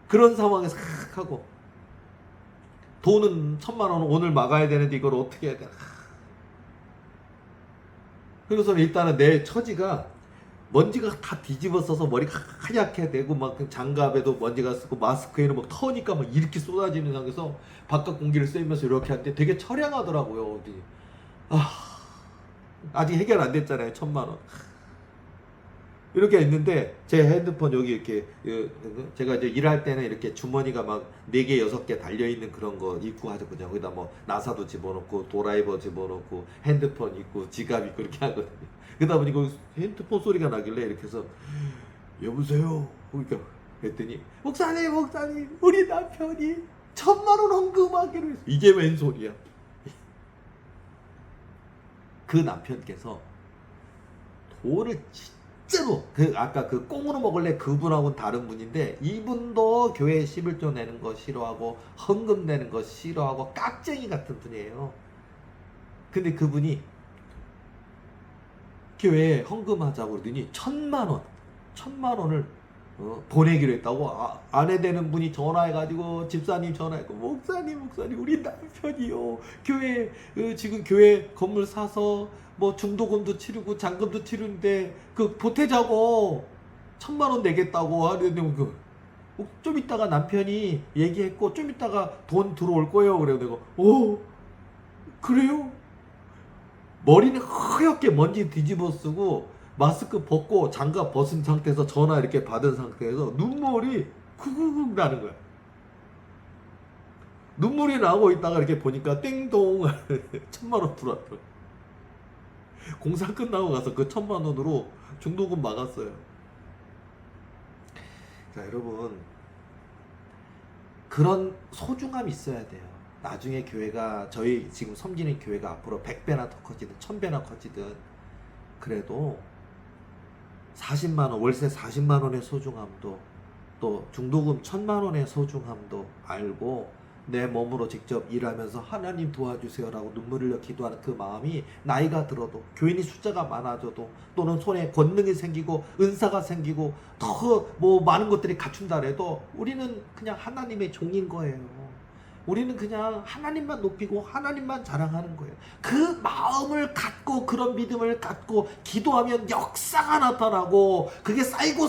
그런 상황에서 하고 돈은 1,000만 원 오늘 막아야 되는데 이걸 어떻게 해야 되나. 그래서 일단은 내 처지가 먼지가 다 뒤집어써서 머리가 하얗게 되고 막 장갑에도 먼지가 쓰고 마스크에는 막 터니까 막 이렇게 쏟아지는 상황에서 바깥 공기를 쐬면서 이렇게 하는데 되게 처량하더라고요. 어디. 아직 해결 안 됐잖아요. 1,000만 원. 이렇게 있는데 제 핸드폰 여기 이렇게 제가 이제 일할 때는 이렇게 주머니가 막 4개 6개 달려있는 그런 거 입고 하거든요. 거기다 뭐 나사도 집어넣고 도라이버 집어넣고 핸드폰 있고 지갑 있고 이렇게 하거든요. 그러다 보니까 핸드폰 소리가 나길래 이렇게 해서 여보세요? 그러니까 했더니 목사님 우리 남편이 1,000만 원 헌금하기로 했어. 이게 웬 소리야? 그 남편께서 돈을 진짜로 아까 그 꽁으로 먹을래 그분하고는 다른 분인데 이분도 교회에 11조 내는 거 싫어하고 헌금 내는 거 싫어하고 깍쟁이 같은 분이에요. 근데 그분이 교회에 헌금하자고 그러더니 1,000만 원을 보내기로 했다고. 아내 되는 분이 전화해가지고 집사님 전화했고 목사님 우리 남편이요 교회 지금 교회 건물 사서 뭐 중도금도 치르고 잔금도 치르는데 그 보태자고 1,000만 원 내겠다고 하는데 좀 이따가 남편이 얘기했고 좀 이따가 돈 들어올 거예요. 그래요. 내가 그래요? 머리는 허옇게 먼지 뒤집어 쓰고 마스크 벗고 장갑 벗은 상태에서 전화 이렇게 받은 상태에서 눈물이 쿡쿡 나는 거야. 눈물이 나고 있다가 이렇게 보니까 띵동 1,000만 원 들어왔더라고. 공사 끝나고 가서 그 1,000만 원으로 중도금 막았어요. 자, 여러분 그런 소중함이 있어야 돼요. 나중에 교회가 저희 지금 섬기는 교회가 앞으로 100배나 더 커지든 1,000배나 커지든 그래도 40만 원 월세 40만 원의 소중함도 또 중도금 1,000만 원의 소중함도 알고 내 몸으로 직접 일하면서 하나님 도와주세요라고 눈물 흘려 기도하는 그 마음이 나이가 들어도 교인이 숫자가 많아져도 또는 손에 권능이 생기고 은사가 생기고 더 뭐 많은 것들이 갖춘다 해도 우리는 그냥 하나님의 종인 거예요. 우리는 그냥 하나님만 높이고 하나님만 자랑하는 거예요. 그 마음을 갖고 그런 믿음을 갖고 기도하면 역사가 나타나고 그게 쌓이고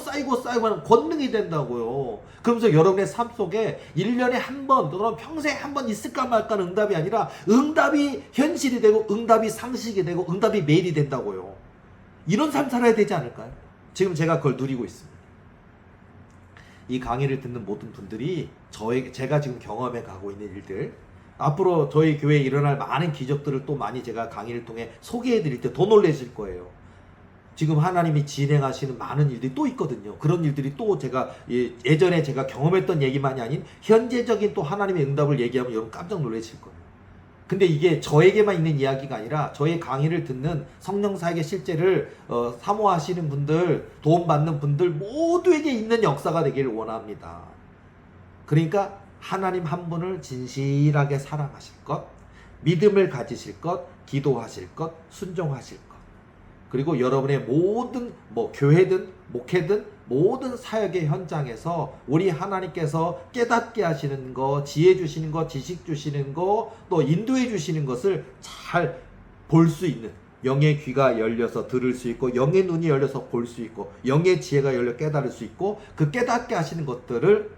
권능이 된다고요. 그러면서 여러분의 삶 속에 1년에 한 번 또는 평생에 한 번 있을까 말까 하는 응답이 아니라 응답이 현실이 되고 응답이 상식이 되고 응답이 매일이 된다고요. 이런 삶 살아야 되지 않을까요? 지금 제가 그걸 누리고 있습니다. 이 강의를 듣는 모든 분들이 제가 지금 경험해 가고 있는 일들, 앞으로 저희 교회에 일어날 많은 기적들을 또 많이 제가 강의를 통해 소개해 드릴 때 더 놀라실 거예요. 지금 하나님이 진행하시는 많은 일들이 또 있거든요. 그런 일들이 또 제가 예전에 제가 경험했던 얘기만이 아닌 현재적인 또 하나님의 응답을 얘기하면 여러분 깜짝 놀라실 거예요. 근데 이게 저에게만 있는 이야기가 아니라 저의 강의를 듣는 성령사역의 실제를 사모하시는 분들, 도움받는 분들 모두에게 있는 역사가 되기를 원합니다. 그러니까 하나님 한 분을 진실하게 사랑하실 것, 믿음을 가지실 것, 기도하실 것, 순종하실 것, 그리고 여러분의 모든 교회든 목회든 모든 사역의 현장에서 우리 하나님께서 깨닫게 하시는 거, 지혜 주시는 거, 지식 주시는 거, 또 인도해 주시는 것을 잘 볼 수 있는, 영의 귀가 열려서 들을 수 있고 영의 눈이 열려서 볼 수 있고 영의 지혜가 열려 깨달을 수 있고 그 깨닫게 하시는 것들을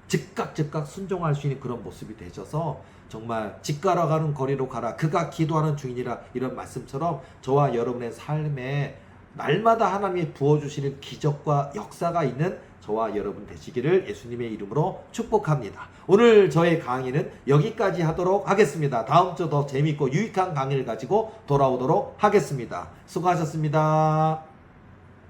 즉각 순종할 수 있는 그런 모습이 되셔서 정말 집 가러 가는 거리로 가라, 그가 기도하는 중이니라, 이런 말씀처럼 저와 여러분의 삶에 날마다 하나님이 부어주시는 기적과 역사가 있는 저와 여러분 되시기를 예수님의 이름으로 축복합니다. 오늘 저의 강의는 여기까지 하도록 하겠습니다. 다음 주 더 재밌고 유익한 강의를 가지고 돌아오도록 하겠습니다. 수고하셨습니다.